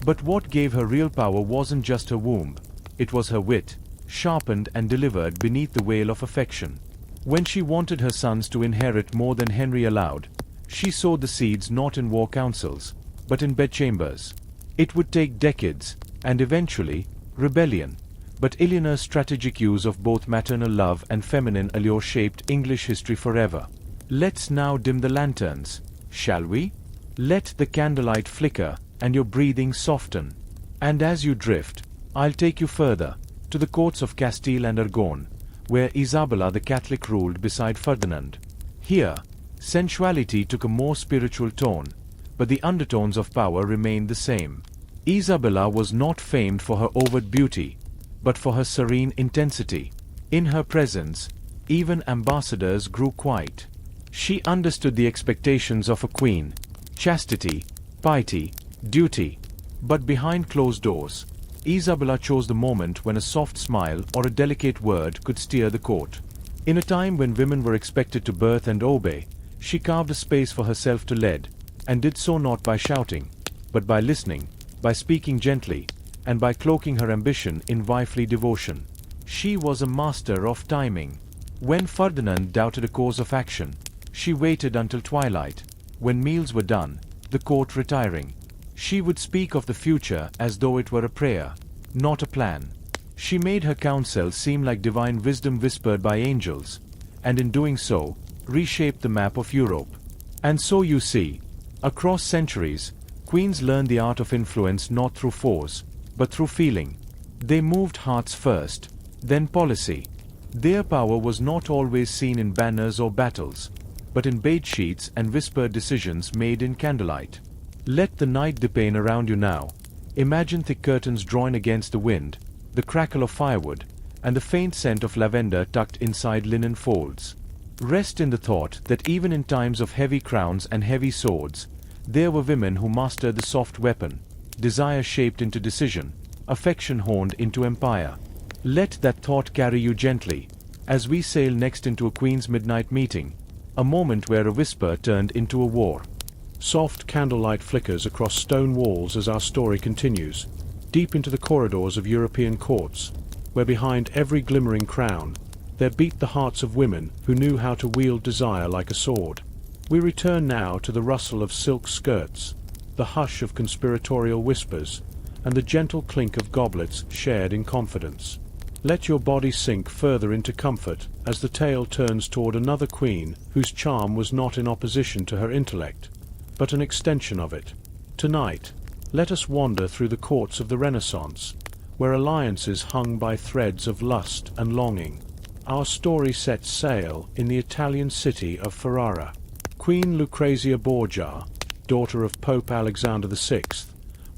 But what gave her real power wasn't just her womb, it was her wit, sharpened and delivered beneath the veil of affection. When she wanted her sons to inherit more than Henry allowed, she sowed the seeds not in war councils, but in bedchambers. It would take decades, and eventually, rebellion. But Eleanor's strategic use of both maternal love and feminine allure shaped English history forever. Let's now dim the lanterns, shall we? Let the candlelight flicker, and your breathing soften. And as you drift, I'll take you further, to the courts of Castile and Aragon, where Isabella the Catholic ruled beside Ferdinand. Here, sensuality took a more spiritual tone, but the undertones of power remained the same. Isabella was not famed for her overt beauty, but for her serene intensity. In her presence, even ambassadors grew quiet. She understood the expectations of a queen: chastity, piety, duty. But behind closed doors, Isabella chose the moment when a soft smile or a delicate word could steer the court. In a time when women were expected to birth and obey, she carved a space for herself to lead, and did so not by shouting, but by listening, by speaking gently, and by cloaking her ambition in wifely devotion. She was a master of timing. When Ferdinand doubted a course of action, she waited until twilight, when meals were done, the court retiring. She would speak of the future as though it were a prayer, not a plan. She made her counsel seem like divine wisdom whispered by angels, and in doing so, reshaped the map of Europe. And so you see, across centuries, queens learned the art of influence not through force, but through feeling. They moved hearts first, then policy. Their power was not always seen in banners or battles, but in bedsheets and whispered decisions made in candlelight. Let the night deepen around you now. Imagine thick curtains drawn against the wind, the crackle of firewood, and the faint scent of lavender tucked inside linen folds. Rest in the thought that even in times of heavy crowns and heavy swords, there were women who mastered the soft weapon, desire shaped into decision, affection honed into empire. Let that thought carry you gently, as we sail next into a Queen's midnight meeting, a moment where a whisper turned into a war. Soft candlelight flickers across stone walls as our story continues, deep into the corridors of European courts, where behind every glimmering crown, there beat the hearts of women who knew how to wield desire like a sword. We return now to the rustle of silk skirts, the hush of conspiratorial whispers, and the gentle clink of goblets shared in confidence. Let your body sink further into comfort as the tale turns toward another queen whose charm was not in opposition to her intellect, but an extension of it. Tonight, let us wander through the courts of the Renaissance, where alliances hung by threads of lust and longing. Our story sets sail in the Italian city of Ferrara. Queen Lucrezia Borgia, daughter of Pope Alexander VI,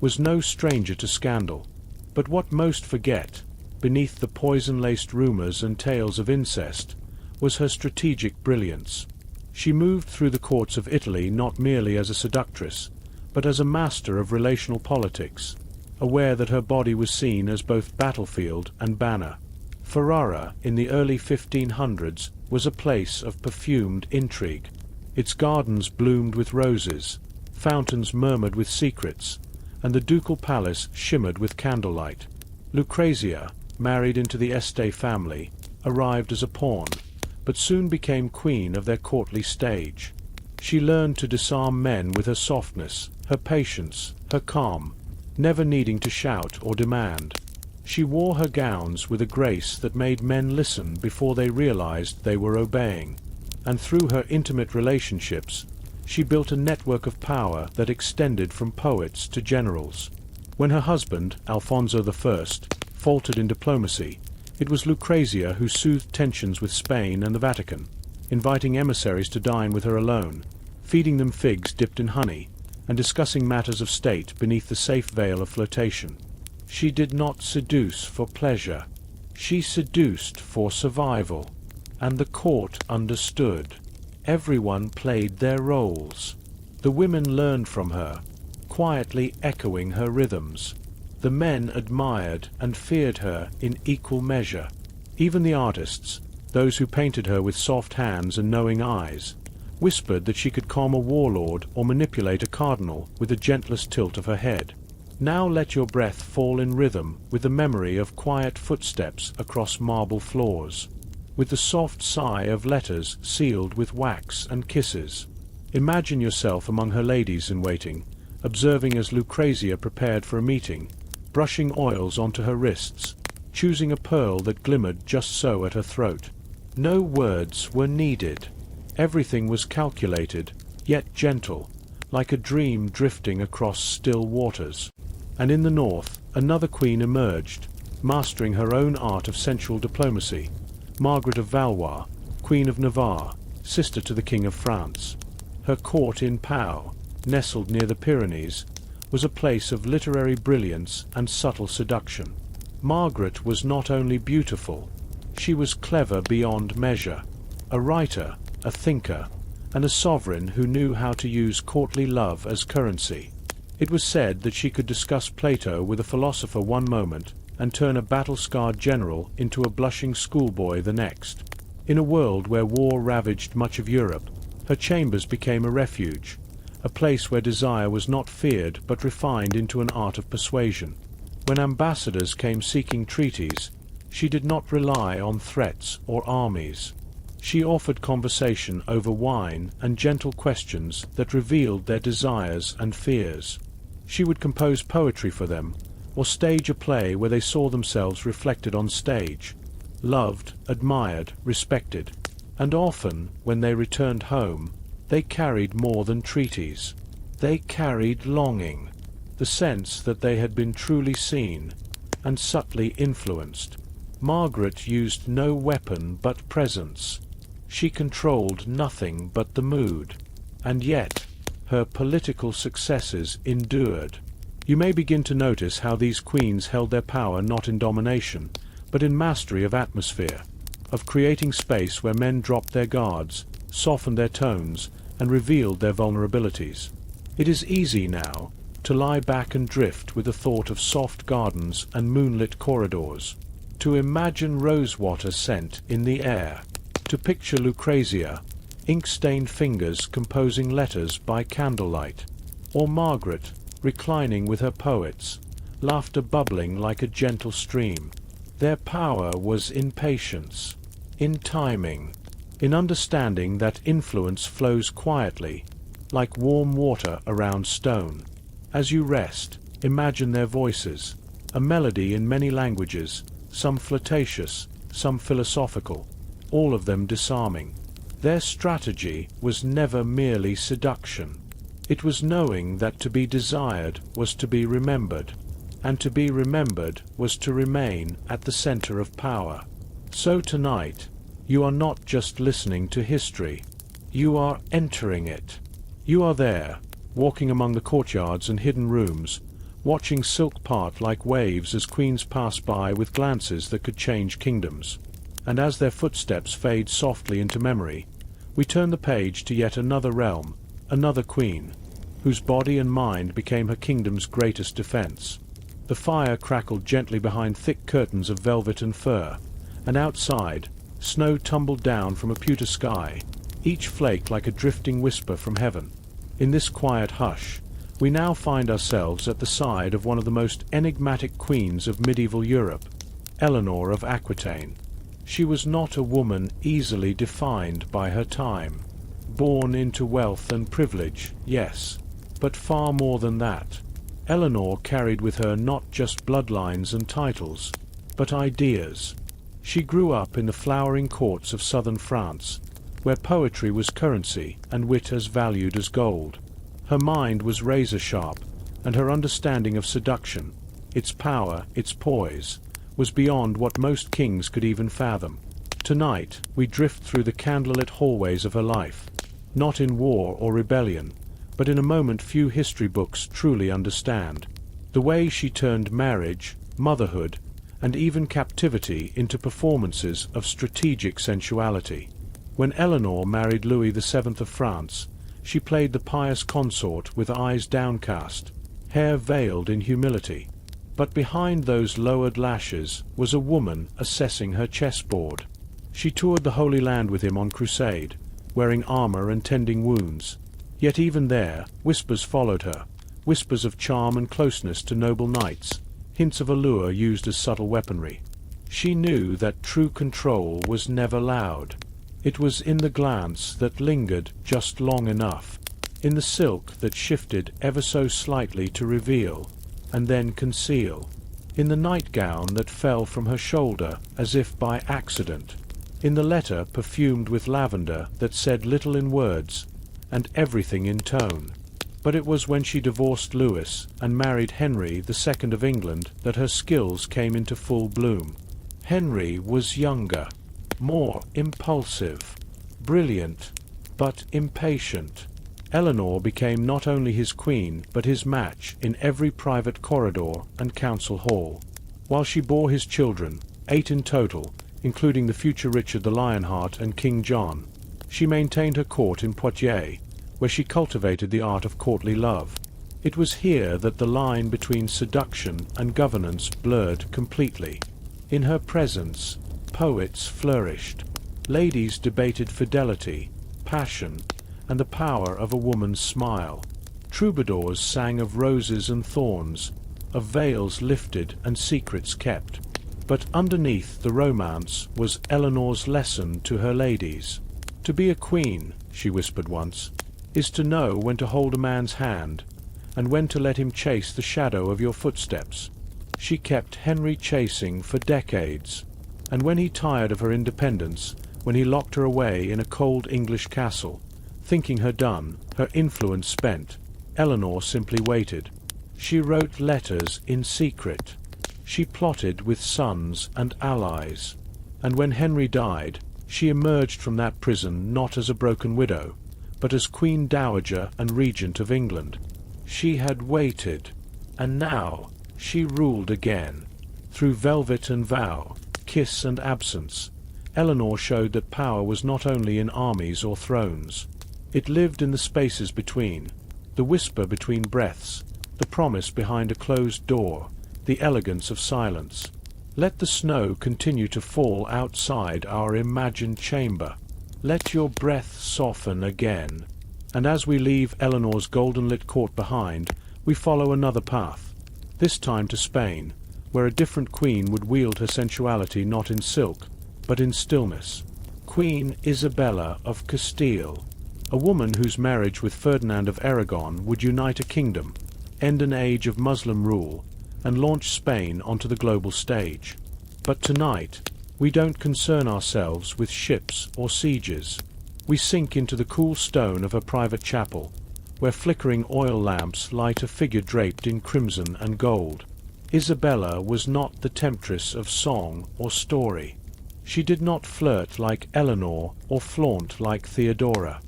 was no stranger to scandal, but what most forget, beneath the poison-laced rumors and tales of incest, was her strategic brilliance. She moved through the courts of Italy not merely as a seductress, but as a master of relational politics, aware that her body was seen as both battlefield and banner. Ferrara, in the early 1500s, was a place of perfumed intrigue. Its gardens bloomed with roses, fountains murmured with secrets, and the ducal palace shimmered with candlelight. Lucrezia, married into the Este family, arrived as a pawn, but soon became queen of their courtly stage. She learned to disarm men with her softness, her patience, her calm, never needing to shout or demand. She wore her gowns with a grace that made men listen before they realized they were obeying, and through her intimate relationships, she built a network of power that extended from poets to generals. When her husband, Alfonso I, faltered in diplomacy, it was Lucrezia who soothed tensions with Spain and the Vatican, inviting emissaries to dine with her alone, feeding them figs dipped in honey, and discussing matters of state beneath the safe veil of flirtation. She did not seduce for pleasure. She seduced for survival, and the court understood. Everyone played their roles. The women learned from her, quietly echoing her rhythms. The men admired and feared her in equal measure. Even the artists, those who painted her with soft hands and knowing eyes, whispered that she could calm a warlord or manipulate a cardinal with the gentlest tilt of her head. Now let your breath fall in rhythm with the memory of quiet footsteps across marble floors, with the soft sigh of letters sealed with wax and kisses. Imagine yourself among her ladies-in-waiting, observing as Lucrezia prepared for a meeting, brushing oils onto her wrists, choosing a pearl that glimmered just so at her throat. No words were needed. Everything was calculated, yet gentle, like a dream drifting across still waters. And in the north, another queen emerged, mastering her own art of sensual diplomacy, Margaret of Valois, Queen of Navarre, sister to the King of France. Her court in Pau, nestled near the Pyrenees, was a place of literary brilliance and subtle seduction. Margaret was not only beautiful, she was clever beyond measure, a writer, a thinker, and a sovereign who knew how to use courtly love as currency. It was said that she could discuss Plato with a philosopher one moment and turn a battle-scarred general into a blushing schoolboy the next. In a world where war ravaged much of Europe, her chambers became a refuge, a place where desire was not feared but refined into an art of persuasion. When ambassadors came seeking treaties, she did not rely on threats or armies. She offered conversation over wine and gentle questions that revealed their desires and fears. She would compose poetry for them, or stage a play where they saw themselves reflected on stage, loved, admired, respected. And often, when they returned home, they carried more than treaties. They carried longing, the sense that they had been truly seen and subtly influenced. Margaret used no weapon but presence. She controlled nothing but the mood. And yet, her political successes endured. You may begin to notice how these queens held their power not in domination, but in mastery of atmosphere, of creating space where men dropped their guards, softened their tones, and revealed their vulnerabilities. It is easy now to lie back and drift with the thought of soft gardens and moonlit corridors, to imagine rosewater scent in the air, to picture Lucrezia, ink-stained fingers composing letters by candlelight, or Margaret reclining with her poets, laughter bubbling like a gentle stream. Their power was in patience, in timing, in understanding that influence flows quietly, like warm water around stone. As you rest, imagine their voices, a melody in many languages, some flirtatious, some philosophical, all of them disarming. Their strategy was never merely seduction. It was knowing that to be desired was to be remembered, and to be remembered was to remain at the center of power. So tonight, you are not just listening to history. You are entering it. You are there, walking among the courtyards and hidden rooms, watching silk part like waves as queens pass by with glances that could change kingdoms. And as their footsteps fade softly into memory, we turn the page to yet another realm, another queen, whose body and mind became her kingdom's greatest defense. The fire crackled gently behind thick curtains of velvet and fur, and outside, snow tumbled down from a pewter sky, each flake like a drifting whisper from heaven. In this quiet hush, we now find ourselves at the side of one of the most enigmatic queens of medieval Europe, Eleanor of Aquitaine. She was not a woman easily defined by her time. Born into wealth and privilege, yes, but far more than that. Eleanor carried with her not just bloodlines and titles, but ideas. She grew up in the flowering courts of southern France, where poetry was currency and wit as valued as gold. Her mind was razor-sharp, and her understanding of seduction, its power, its poise, was beyond what most kings could even fathom. Tonight, we drift through the candlelit hallways of her life, not in war or rebellion, but in a moment few history books truly understand. The way she turned marriage, motherhood, and even captivity into performances of strategic sensuality. When Eleanor married Louis VII of France, she played the pious consort with eyes downcast, hair veiled in humility. But behind those lowered lashes was a woman assessing her chessboard. She toured the Holy Land with him on crusade, wearing armor and tending wounds. Yet even there, whispers followed her, whispers of charm and closeness to noble knights, hints of allure used as subtle weaponry. She knew that true control was never loud. It was in the glance that lingered just long enough, in the silk that shifted ever so slightly to reveal, and then conceal, in the nightgown that fell from her shoulder as if by accident, in the letter perfumed with lavender that said little in words and everything in tone. But it was when she divorced Louis and married Henry II of England that her skills came into full bloom. Henry was younger, more impulsive, brilliant, but impatient. Eleanor became not only his queen, but his match in every private corridor and council hall. While she bore his children, 8 in total, including the future Richard the Lionheart and King John, she maintained her court in Poitiers, where she cultivated the art of courtly love. It was here that the line between seduction and governance blurred completely. In her presence, poets flourished. Ladies debated fidelity, passion, and the power of a woman's smile. Troubadours sang of roses and thorns, of veils lifted and secrets kept. But underneath the romance was Eleanor's lesson to her ladies. "To be a queen," she whispered once, "is to know when to hold a man's hand, and when to let him chase the shadow of your footsteps." She kept Henry chasing for decades, and when he tired of her independence, when he locked her away in a cold English castle, thinking her done, her influence spent, Eleanor simply waited. She wrote letters in secret. She plotted with sons and allies. And when Henry died, she emerged from that prison not as a broken widow, but as Queen Dowager and Regent of England. She had waited, and now she ruled again. Through velvet and vow, kiss and absence, Eleanor showed that power was not only in armies or thrones. It lived in the spaces between, the whisper between breaths, the promise behind a closed door, the elegance of silence. Let the snow continue to fall outside our imagined chamber. Let your breath soften again. And as we leave Eleanor's golden-lit court behind, we follow another path, this time to Spain, where a different queen would wield her sensuality not in silk, but in stillness. Queen Isabella of Castile, a woman whose marriage with Ferdinand of Aragon would unite a kingdom, end an age of Muslim rule, and launch Spain onto the global stage. But tonight, we don't concern ourselves with ships or sieges. We sink into the cool stone of her private chapel, where flickering oil lamps light a figure draped in crimson and gold. Isabella was not the temptress of song or story. She did not flirt like Eleanor or flaunt like Theodora.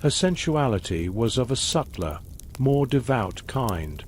Her sensuality was of a subtler, more devout kind.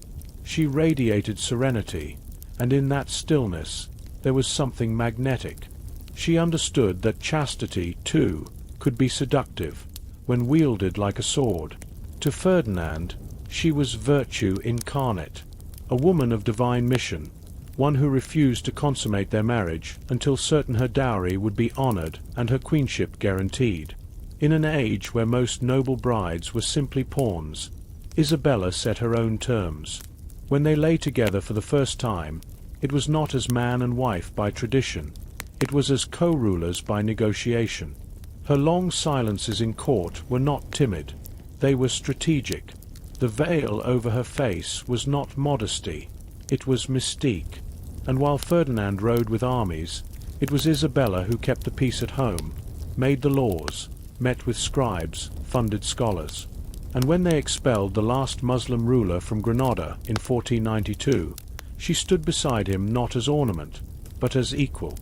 She radiated serenity, and in that stillness there was something magnetic. She understood that chastity, too, could be seductive, when wielded like a sword. To Ferdinand, she was virtue incarnate, a woman of divine mission, one who refused to consummate their marriage until certain her dowry would be honored and her queenship guaranteed. In an age where most noble brides were simply pawns, Isabella set her own terms. When they lay together for the first time, it was not as man and wife by tradition, it was as co-rulers by negotiation. Her long silences in court were not timid, they were strategic. The veil over her face was not modesty, it was mystique. And while Ferdinand rode with armies, it was Isabella who kept the peace at home, made the laws, met with scribes, funded scholars. And when they expelled the last Muslim ruler from Granada in 1492, she stood beside him not as ornament, but as equal.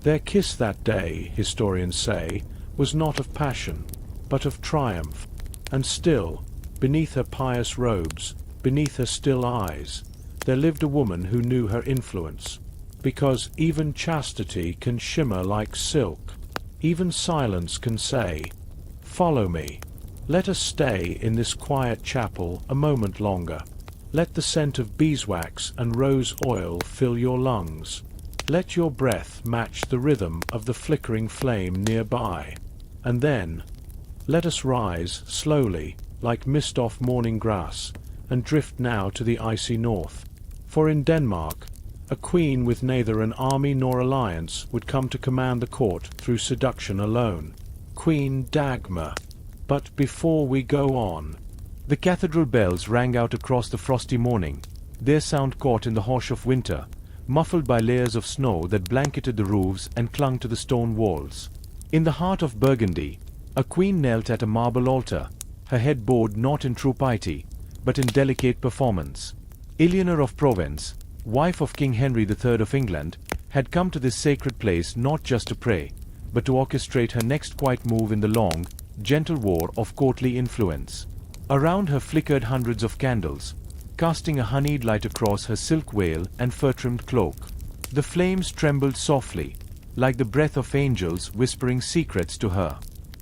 Their kiss that day, historians say, was not of passion, but of triumph. And still, beneath her pious robes, beneath her still eyes, there lived a woman who knew her influence. Because even chastity can shimmer like silk. Even silence can say, "Follow me. Let us stay in this quiet chapel a moment longer. Let the scent of beeswax and rose oil fill your lungs. Let your breath match the rhythm of the flickering flame nearby. And then, let us rise slowly, like mist off morning grass, and drift now to the icy north. For in Denmark, a queen with neither an army nor alliance would come to command the court through seduction alone. Queen Dagmar. But before we go on..." The cathedral bells rang out across the frosty morning, their sound caught in the hush of winter, muffled by layers of snow that blanketed the roofs and clung to the stone walls. In the heart of Burgundy, a queen knelt at a marble altar, her head bowed not in true piety, but in delicate performance. Eleanor of Provence, wife of King Henry III of England, had come to this sacred place not just to pray, but to orchestrate her next quiet move in the long, gentle war of courtly influence. Around her flickered hundreds of candles, casting a honeyed light across her silk veil and fur-trimmed cloak. The flames trembled softly, like the breath of angels whispering secrets to her.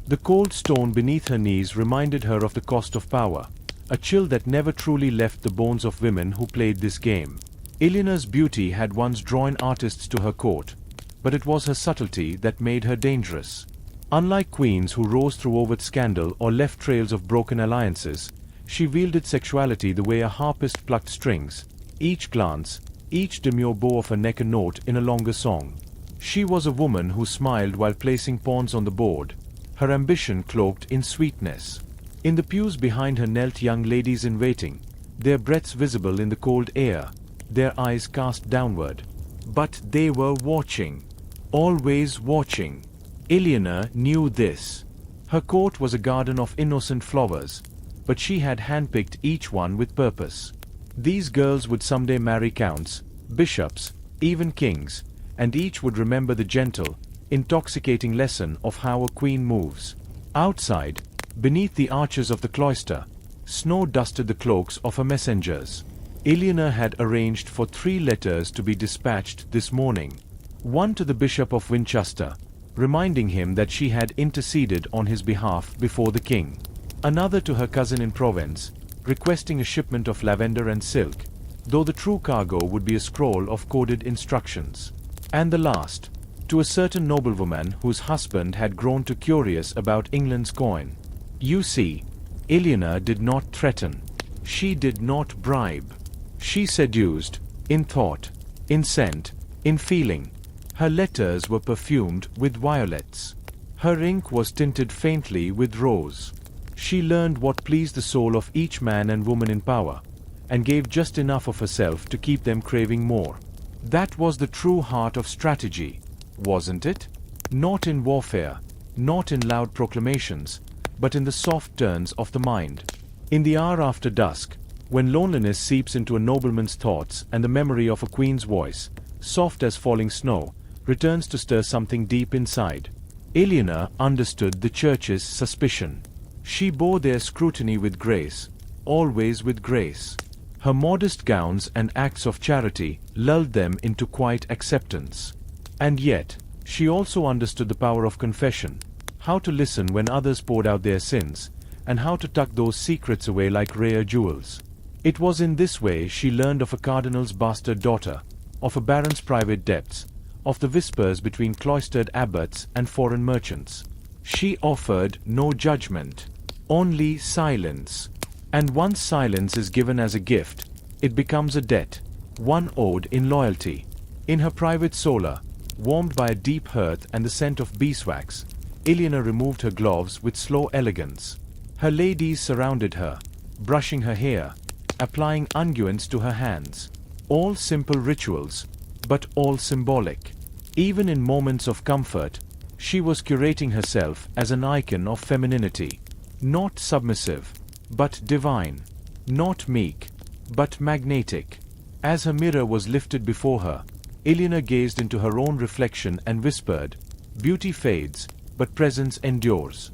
The cold stone beneath her knees reminded her of the cost of power, a chill that never truly left the bones of women who played this game. Eleanor's beauty had once drawn artists to her court, but it was her subtlety that made her dangerous. Unlike queens who rose through overt scandal or left trails of broken alliances, she wielded sexuality the way a harpist plucked strings, each glance, each demure bow of her neck a note in a longer song. She was a woman who smiled while placing pawns on the board, her ambition cloaked in sweetness. In the pews behind her knelt young ladies in waiting, their breaths visible in the cold air, their eyes cast downward. But they were watching, always watching. Eleanor knew this. Her court was a garden of innocent flowers, but she had handpicked each one with purpose. These girls would someday marry counts, bishops, even kings, and each would remember the gentle, intoxicating lesson of how a queen moves. Outside, beneath the arches of the cloister, snow dusted the cloaks of her messengers. Eleanor had arranged for 3 letters to be dispatched this morning. One to the Bishop of Winchester, reminding him that she had interceded on his behalf before the king. Another to her cousin in Provence, requesting a shipment of lavender and silk, though the true cargo would be a scroll of coded instructions. And the last, to a certain noblewoman whose husband had grown too curious about England's coin. You see, Eleanor did not threaten. She did not bribe. She seduced, in thought, in scent, in feeling. Her letters were perfumed with violets. Her ink was tinted faintly with rose. She learned what pleased the soul of each man and woman in power, and gave just enough of herself to keep them craving more. That was the true heart of strategy, wasn't it? Not in warfare, not in loud proclamations, but in the soft turns of the mind. In the hour after dusk, when loneliness seeps into a nobleman's thoughts and the memory of a queen's voice, soft as falling snow, returns to stir something deep inside. Eleanor understood the church's suspicion. She bore their scrutiny with grace, always with grace. Her modest gowns and acts of charity lulled them into quiet acceptance. And yet, she also understood the power of confession, how to listen when others poured out their sins, and how to tuck those secrets away like rare jewels. It was in this way she learned of a cardinal's bastard daughter, of a baron's private depths, of the whispers between cloistered abbots and foreign merchants. She offered no judgment, only silence. And once silence is given as a gift, it becomes a debt, one owed in loyalty. In her private solar, warmed by a deep hearth and the scent of beeswax, Eleanor removed her gloves with slow elegance. Her ladies surrounded her, brushing her hair, applying unguents to her hands. All simple rituals, but all symbolic. Even in moments of comfort, she was curating herself as an icon of femininity. Not submissive, but divine. Not meek, but magnetic. As her mirror was lifted before her, Eleanor gazed into her own reflection and whispered, "Beauty fades, but presence endures."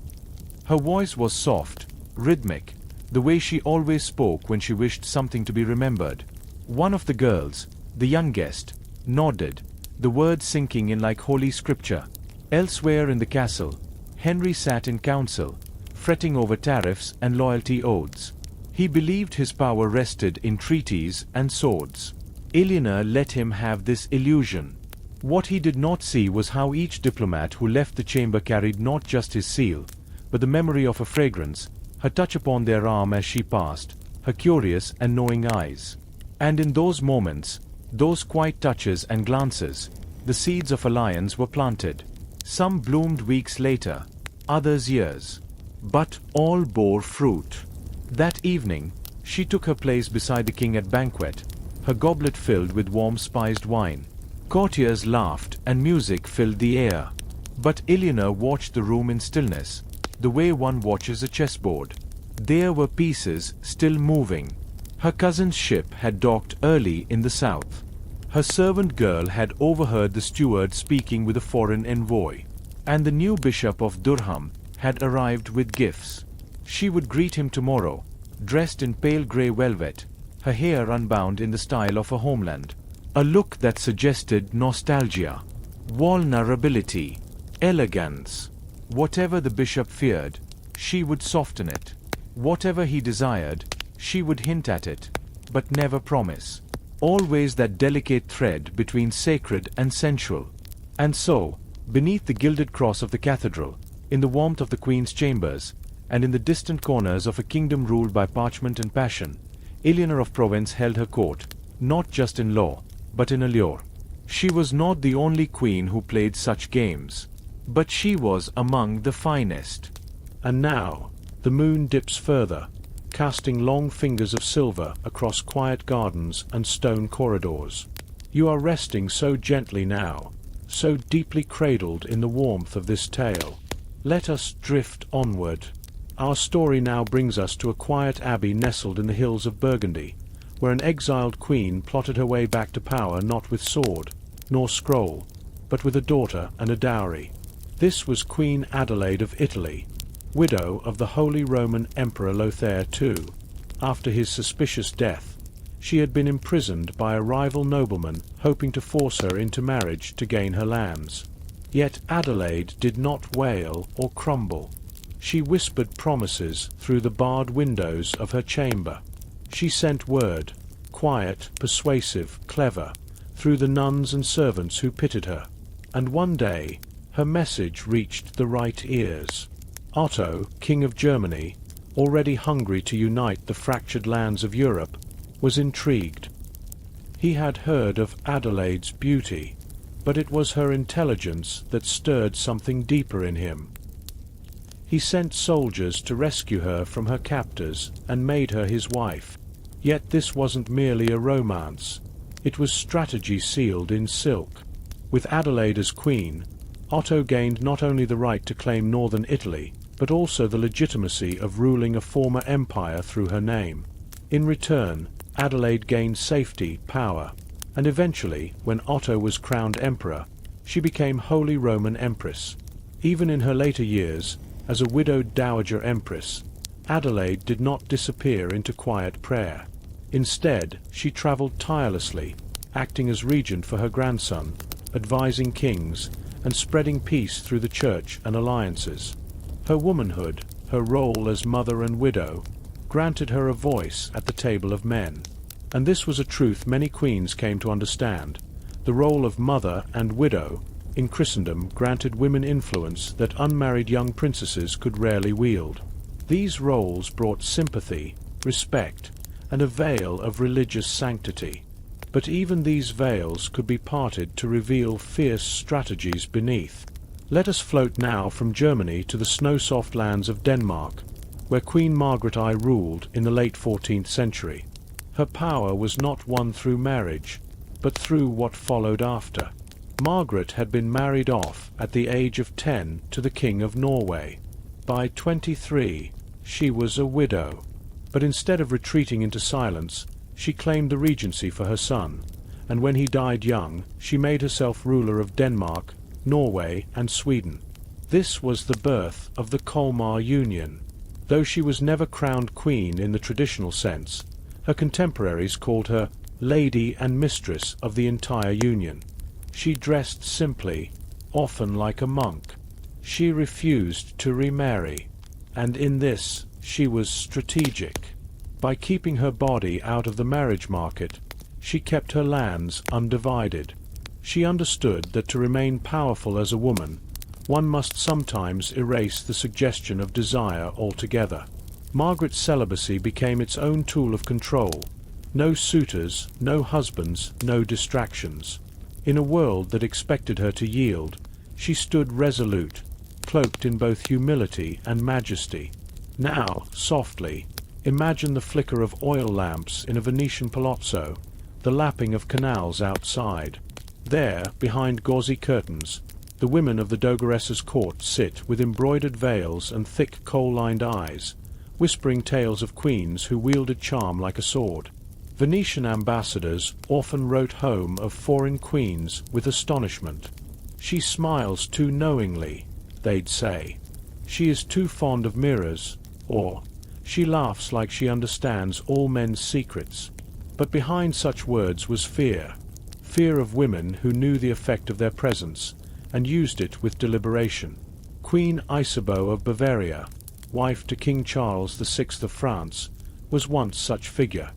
Her voice was soft, rhythmic, the way she always spoke when she wished something to be remembered. One of the girls, the youngest, nodded, the words sinking in like holy scripture. Elsewhere in the castle, Henry sat in council, fretting over tariffs and loyalty oaths. He believed his power rested in treaties and swords. Eleanor let him have this illusion. What he did not see was how each diplomat who left the chamber carried not just his seal, but the memory of a fragrance, her touch upon their arm as she passed, her curious and knowing eyes. And in those moments, those quiet touches and glances, the seeds of alliance were planted. Some bloomed weeks later, others years. But all bore fruit. That evening, she took her place beside the king at banquet, her goblet filled with warm spiced wine. Courtiers laughed and music filled the air. But Eleanor watched the room in stillness, the way one watches a chessboard. There were pieces still moving. Her cousin's ship had docked early in the south. Her servant girl had overheard the steward speaking with a foreign envoy. And the new bishop of Durham had arrived with gifts. She would greet him tomorrow, dressed in pale grey velvet, her hair unbound in the style of her homeland. A look that suggested nostalgia, vulnerability, elegance. Whatever the bishop feared, she would soften it. Whatever he desired, she would hint at it, but never promise. Always that delicate thread between sacred and sensual. And so, beneath the gilded cross of the cathedral, in the warmth of the Queen's chambers, and in the distant corners of a kingdom ruled by parchment and passion, Eleanor of Provence held her court, not just in law, but in allure. She was not the only queen who played such games, but she was among the finest. And now, the moon dips further, casting long fingers of silver across quiet gardens and stone corridors. You are resting so gently now, so deeply cradled in the warmth of this tale. Let us drift onward. Our story now brings us to a quiet abbey nestled in the hills of Burgundy, where an exiled queen plotted her way back to power not with sword, nor scroll, but with a daughter and a dowry. This was Queen Adelaide of Italy, widow of the Holy Roman Emperor Lothair II. After his suspicious death, she had been imprisoned by a rival nobleman hoping to force her into marriage to gain her lands. Yet Adelaide did not wail or crumble. She whispered promises through the barred windows of her chamber. She sent word, quiet, persuasive, clever, through the nuns and servants who pitied her. And one day, her message reached the right ears. Otto, King of Germany, already hungry to unite the fractured lands of Europe, was intrigued. He had heard of Adelaide's beauty, but it was her intelligence that stirred something deeper in him. He sent soldiers to rescue her from her captors and made her his wife. Yet this wasn't merely a romance. It was strategy sealed in silk. With Adelaide as queen, Otto gained not only the right to claim northern Italy, but also the legitimacy of ruling a former empire through her name. In return, Adelaide gained safety, power, and eventually, when Otto was crowned emperor, she became Holy Roman Empress. Even in her later years, as a widowed dowager empress, Adelaide did not disappear into quiet prayer. Instead, she traveled tirelessly, acting as regent for her grandson, advising kings, and spreading peace through the church and alliances. Her womanhood, her role as mother and widow, granted her a voice at the table of men. And this was a truth many queens came to understand. The role of mother and widow in Christendom granted women influence that unmarried young princesses could rarely wield. These roles brought sympathy, respect, and a veil of religious sanctity. But even these veils could be parted to reveal fierce strategies beneath. Let us float now from Germany to the snow-soft lands of Denmark, where Queen Margaret I ruled in the late 14th century. Her power was not won through marriage, but through what followed after. Margaret had been married off at the age of 10 to the King of Norway. By 23, she was a widow. But instead of retreating into silence, she claimed the regency for her son, and when he died young, she made herself ruler of Denmark, Norway, and Sweden. This was the birth of the Colmar Union. Though she was never crowned queen in the traditional sense, her contemporaries called her lady and mistress of the entire union. She dressed simply, often like a monk. She refused to remarry, and in this she was strategic. By keeping her body out of the marriage market, she kept her lands undivided. She understood that to remain powerful as a woman, one must sometimes erase the suggestion of desire altogether. Margaret's celibacy became its own tool of control. No suitors, no husbands, no distractions. In a world that expected her to yield, she stood resolute, cloaked in both humility and majesty. Now, softly, imagine the flicker of oil lamps in a Venetian palazzo, the lapping of canals outside. There, behind gauzy curtains, the women of the Dogaressa's court sit with embroidered veils and thick coal-lined eyes, whispering tales of queens who wielded charm like a sword. Venetian ambassadors often wrote home of foreign queens with astonishment. "She smiles too knowingly," they'd say. "She is too fond of mirrors," or "She laughs like she understands all men's secrets." But behind such words was fear. Fear of women who knew the effect of their presence, and used it with deliberation. Queen Isabeau of Bavaria, wife to King Charles VI of France, was once such figure.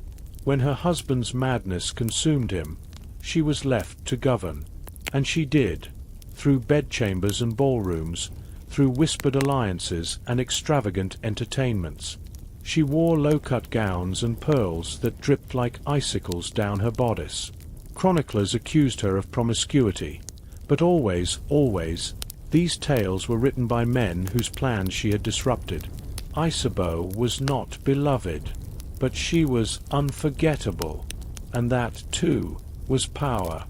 When her husband's madness consumed him, she was left to govern. And she did, through bedchambers and ballrooms, through whispered alliances and extravagant entertainments. She wore low-cut gowns and pearls that dripped like icicles down her bodice. Chroniclers accused her of promiscuity, but always, these tales were written by men whose plans she had disrupted. Isabeau was not beloved, but she was unforgettable, and that, too, was power.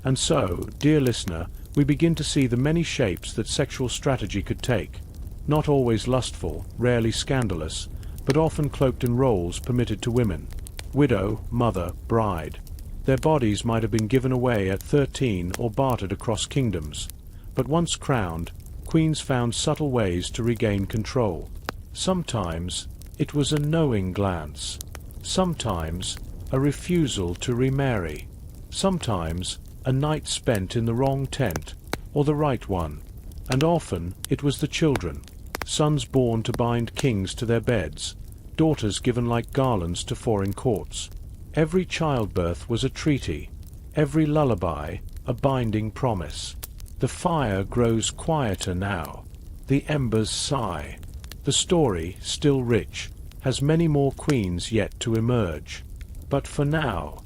And so, dear listener, we begin to see the many shapes that sexual strategy could take, not always lustful, rarely scandalous, but often cloaked in roles permitted to women: widow, mother, bride. Their bodies might have been given away at 13 or bartered across kingdoms. But once crowned, queens found subtle ways to regain control. Sometimes it was a knowing glance. Sometimes a refusal to remarry. Sometimes a night spent in the wrong tent, or the right one. And often it was the children, sons born to bind kings to their beds, daughters given like garlands to foreign courts. Every childbirth was a treaty, every lullaby a binding promise. The fire grows quieter now. The embers sigh. The story, still rich, has many more queens yet to emerge. But for now,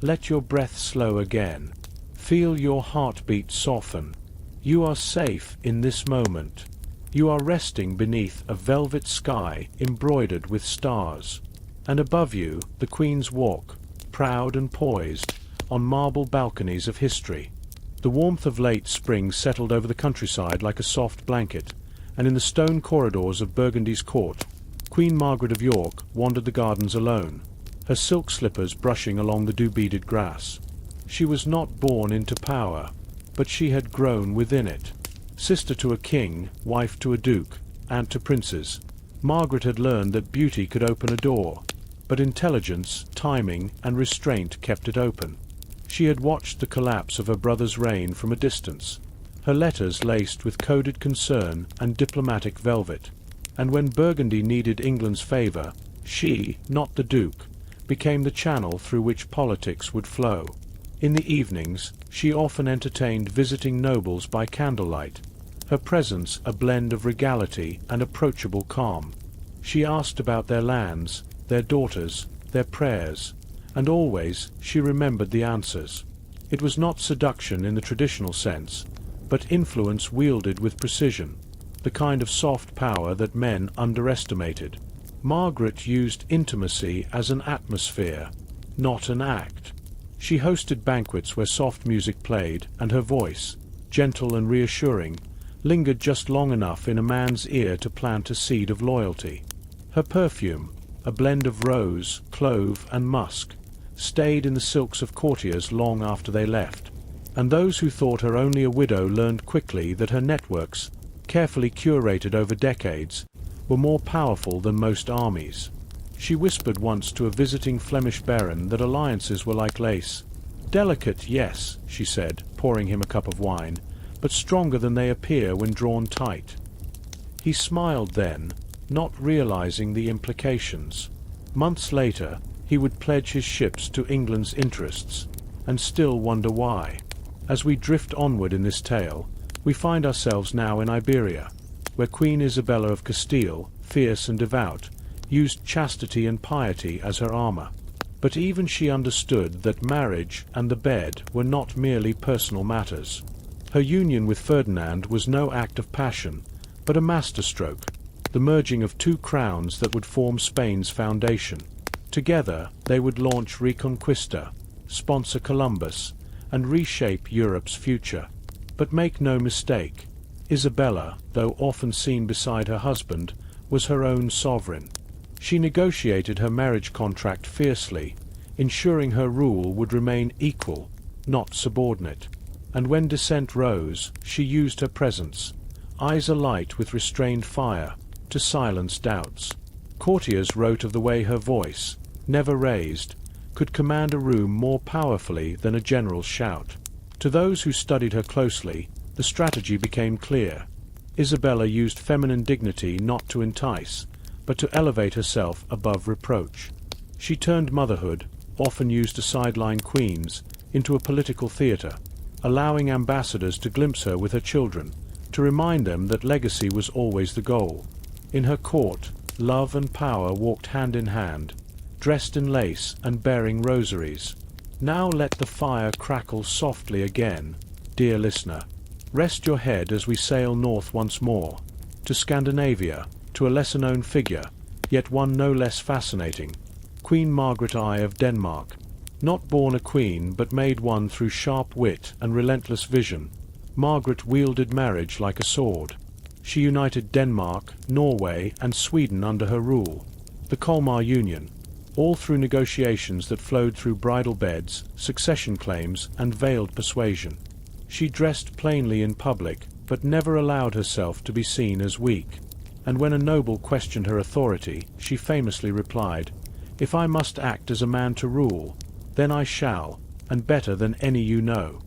let your breath slow again. Feel your heartbeat soften. You are safe in this moment. You are resting beneath a velvet sky embroidered with stars. And above you, the queens walk, proud and poised, on marble balconies of history. The warmth of late spring settled over the countryside like a soft blanket, and in the stone corridors of Burgundy's court, Queen Margaret of York wandered the gardens alone, her silk slippers brushing along the dew-beaded grass. She was not born into power, but she had grown within it. Sister to a king, wife to a duke, aunt to princes, Margaret had learned that beauty could open a door, but intelligence, timing, and restraint kept it open. She had watched the collapse of her brother's reign from a distance, her letters laced with coded concern and diplomatic velvet. And when Burgundy needed England's favour, she, not the Duke, became the channel through which politics would flow. In the evenings, she often entertained visiting nobles by candlelight, her presence a blend of regality and approachable calm. She asked about their lands, their daughters, their prayers, and always she remembered the answers. It was not seduction in the traditional sense, but influence wielded with precision, the kind of soft power that men underestimated. Margaret used intimacy as an atmosphere, not an act. She hosted banquets where soft music played, and her voice, gentle and reassuring, lingered just long enough in a man's ear to plant a seed of loyalty. Her perfume, a blend of rose, clove, and musk, stayed in the silks of courtiers long after they left, and those who thought her only a widow learned quickly that her networks, carefully curated over decades, were more powerful than most armies. She whispered once to a visiting Flemish baron that alliances were like lace. "Delicate, yes," she said, pouring him a cup of wine, "but stronger than they appear when drawn tight." He smiled then, not realizing the implications. Months later, he would pledge his ships to England's interests, and still wonder why. As we drift onward in this tale, we find ourselves now in Iberia, where Queen Isabella of Castile, fierce and devout, used chastity and piety as her armor. But even she understood that marriage and the bed were not merely personal matters. Her union with Ferdinand was no act of passion, but a masterstroke, the merging of two crowns that would form Spain's foundation. Together they would launch Reconquista, sponsor Columbus, and reshape Europe's future. But make no mistake, Isabella, though often seen beside her husband, was her own sovereign. She negotiated her marriage contract fiercely, ensuring her rule would remain equal, not subordinate. And when dissent rose, she used her presence, eyes alight with restrained fire, to silence doubts. Courtiers wrote of the way her voice, never raised, could command a room more powerfully than a general's shout. To those who studied her closely, the strategy became clear. Isabella used feminine dignity not to entice, but to elevate herself above reproach. She turned motherhood, often used to sideline queens, into a political theatre, allowing ambassadors to glimpse her with her children, to remind them that legacy was always the goal. In her court, love and power walked hand in hand, dressed in lace and bearing rosaries. Now let the fire crackle softly again, dear listener. Rest your head as we sail north once more, to Scandinavia, to a lesser-known figure, yet one no less fascinating, Queen Margaret I of Denmark. Not born a queen, but made one through sharp wit and relentless vision, Margaret wielded marriage like a sword. She united Denmark, Norway, and Sweden under her rule, the Kalmar Union, all through negotiations that flowed through bridal beds, succession claims, and veiled persuasion. She dressed plainly in public, but never allowed herself to be seen as weak. And when a noble questioned her authority, she famously replied, "If I must act as a man to rule, then I shall, and better than any you know."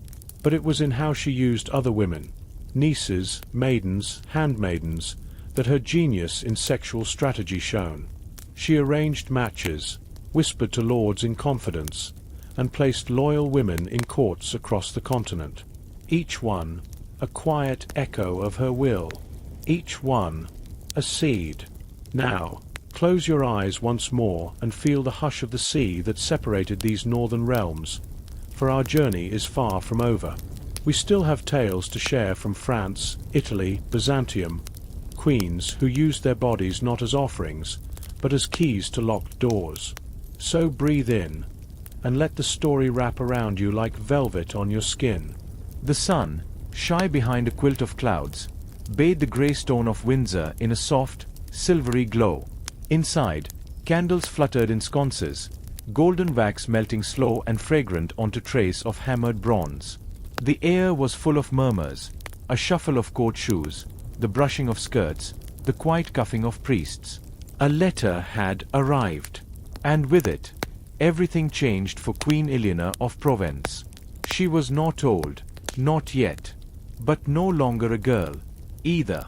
But it was in how she used other women, nieces, maidens, handmaidens, that her genius in sexual strategy shone. She arranged matches, whispered to lords in confidence, and placed loyal women in courts across the continent. Each one a quiet echo of her will, each one a seed. Now, close your eyes once more and feel the hush of the sea that separated these northern realms, for our journey is far from over. We still have tales to share from France, Italy, Byzantium, queens who used their bodies not as offerings, but as keys to locked doors. So breathe in, and let the story wrap around you like velvet on your skin. The sun, shy behind a quilt of clouds, bathed the grey stone of Windsor in a soft, silvery glow. Inside, candles fluttered in sconces, golden wax melting slow and fragrant onto trays of hammered bronze. The air was full of murmurs, a shuffle of court shoes, the brushing of skirts, the quiet cuffing of priests. A letter had arrived, and with it, everything changed for Queen Eleanor of Provence. She was not old, not yet, but no longer a girl, either.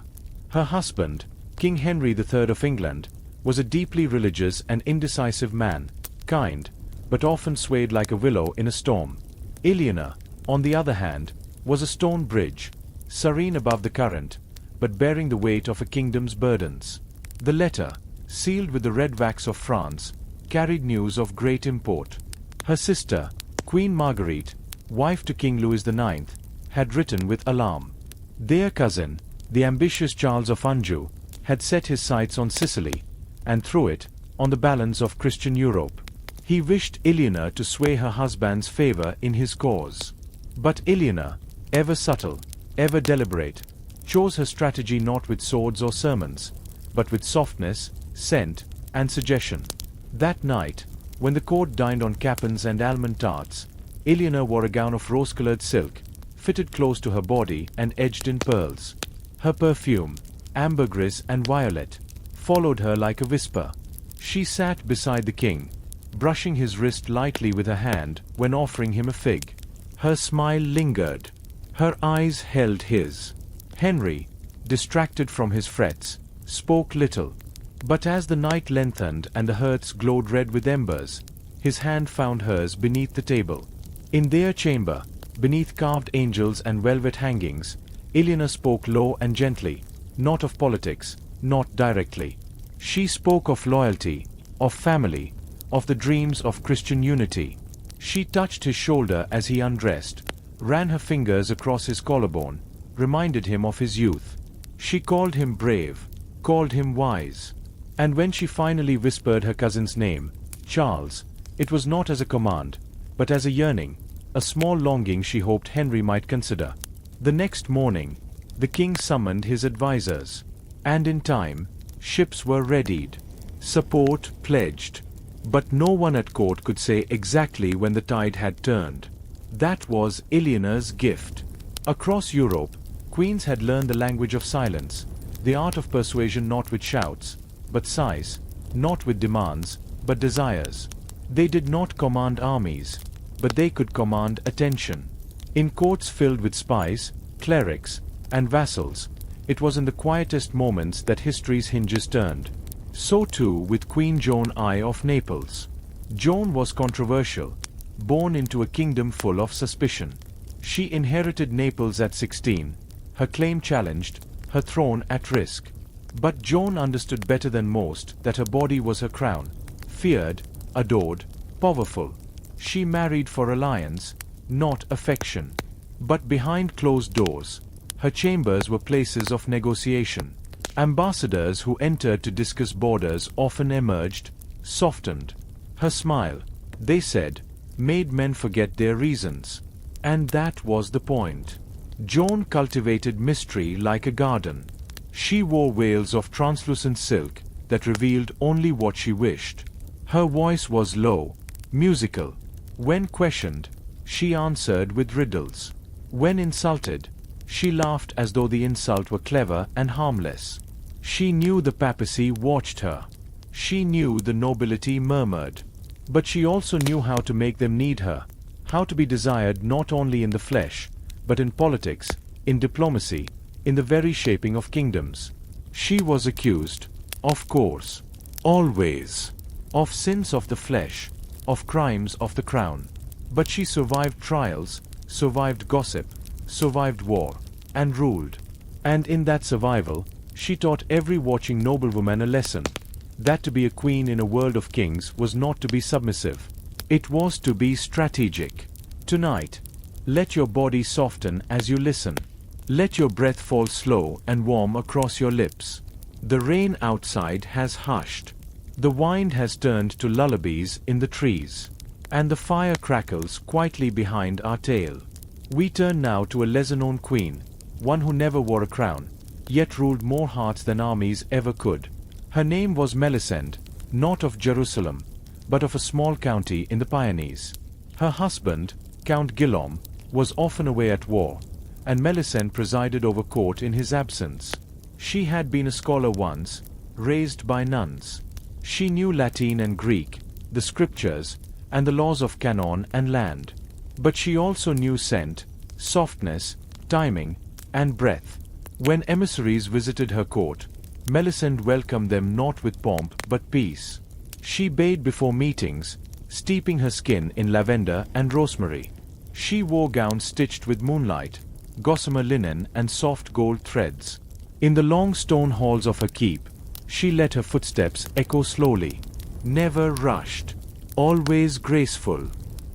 Her husband, King Henry III of England, was a deeply religious and indecisive man, kind, but often swayed like a willow in a storm. Eleanor, on the other hand, was a stone bridge, serene above the current, but bearing the weight of a kingdom's burdens. The letter, sealed with the red wax of France, carried news of great import. Her sister, Queen Marguerite, wife to King Louis IX, had written with alarm. Their cousin, the ambitious Charles of Anjou, had set his sights on Sicily, and through it, on the balance of Christian Europe. He wished Eleanor to sway her husband's favor in his cause. But Eleanor, ever subtle, ever deliberate, chose her strategy not with swords or sermons, but with softness, scent, and suggestion. That night, when the court dined on capons and almond tarts, Eleanor wore a gown of rose-colored silk, fitted close to her body and edged in pearls. Her perfume, ambergris and violet, followed her like a whisper. She sat beside the king, brushing his wrist lightly with her hand when offering him a fig. Her smile lingered. Her eyes held his. Henry, distracted from his frets, spoke little. But as the night lengthened and the hearths glowed red with embers, his hand found hers beneath the table. In their chamber, beneath carved angels and velvet hangings, Eleanor spoke low and gently, not of politics, not directly. She spoke of loyalty, of family, of the dreams of Christian unity. She touched his shoulder as he undressed, ran her fingers across his collarbone, reminded him of his youth. She called him brave, called him wise. And when she finally whispered her cousin's name, Charles, it was not as a command, but as a yearning, a small longing she hoped Henry might consider. The next morning, the king summoned his advisers, and in time, ships were readied, support pledged. But no one at court could say exactly when the tide had turned. That was Eleanor's gift. Across Europe, queens had learned the language of silence, the art of persuasion not with shouts, but sighs, not with demands, but desires. They did not command armies, but they could command attention. In courts filled with spies, clerics, and vassals, it was in the quietest moments that history's hinges turned. So too with Queen Joan I of Naples. Joan was controversial, born into a kingdom full of suspicion. She inherited Naples at 16, her claim challenged, her throne at risk. But Joan understood better than most that her body was her crown, feared, adored, powerful. She married for alliance, not affection. But behind closed doors, her chambers were places of negotiation. Ambassadors who entered to discuss borders often emerged, softened. Her smile, they said, made men forget their reasons. And that was the point. Joan cultivated mystery like a garden. She wore veils of translucent silk that revealed only what she wished. Her voice was low, musical. When questioned, she answered with riddles. When insulted, she laughed as though the insult were clever and harmless. She knew the papacy watched her. She knew the nobility murmured. But she also knew how to make them need her, how to be desired not only in the flesh, but in politics, in diplomacy, in the very shaping of kingdoms. She was accused, of course, always, of sins of the flesh, of crimes of the crown. But she survived trials, survived gossip, survived war, and ruled. And in that survival, she taught every watching noblewoman a lesson, that to be a queen in a world of kings was not to be submissive. It was to be strategic. Tonight, let your body soften as you listen. Let your breath fall slow and warm across your lips. The rain outside has hushed. The wind has turned to lullabies in the trees. And the fire crackles quietly behind our tale. We turn now to a lesser-known queen, one who never wore a crown, yet ruled more hearts than armies ever could. Her name was Melisende, not of Jerusalem, but of a small county in the Pyrenees. Her husband, Count Guillaume, was often away at war, and Melisende presided over court in his absence. She had been a scholar once, raised by nuns. She knew Latin and Greek, the scriptures, and the laws of canon and land. But she also knew scent, softness, timing, and breath. When emissaries visited her court, Melisende welcomed them not with pomp but peace. She bathed before meetings, steeping her skin in lavender and rosemary. She wore gowns stitched with moonlight, gossamer linen and soft gold threads. In the long stone halls of her keep, she let her footsteps echo slowly, never rushed, always graceful.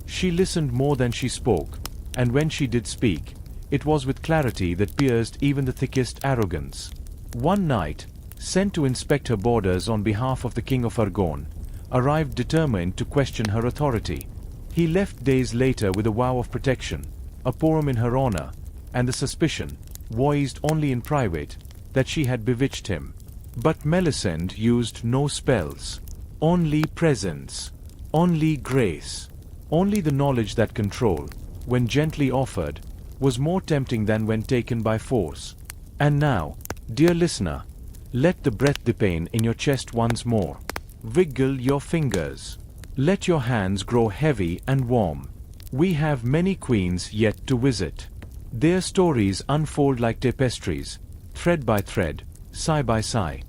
She listened more than she spoke, and when she did speak, it was with clarity that pierced even the thickest arrogance. One night, sent to inspect her borders on behalf of the King of Argonne, arrived determined to question her authority. He left days later with a vow of protection, a poem in her honor, and the suspicion, voiced only in private, that she had bewitched him. But Melisende used no spells, only presence, only grace, only the knowledge that control, when gently offered, was more tempting than when taken by force. And now, dear listener, let the breath deepen in your chest once more. Wiggle your fingers. Let your hands grow heavy and warm. We have many queens yet to visit. Their stories unfold like tapestries, thread by thread, sigh by sigh.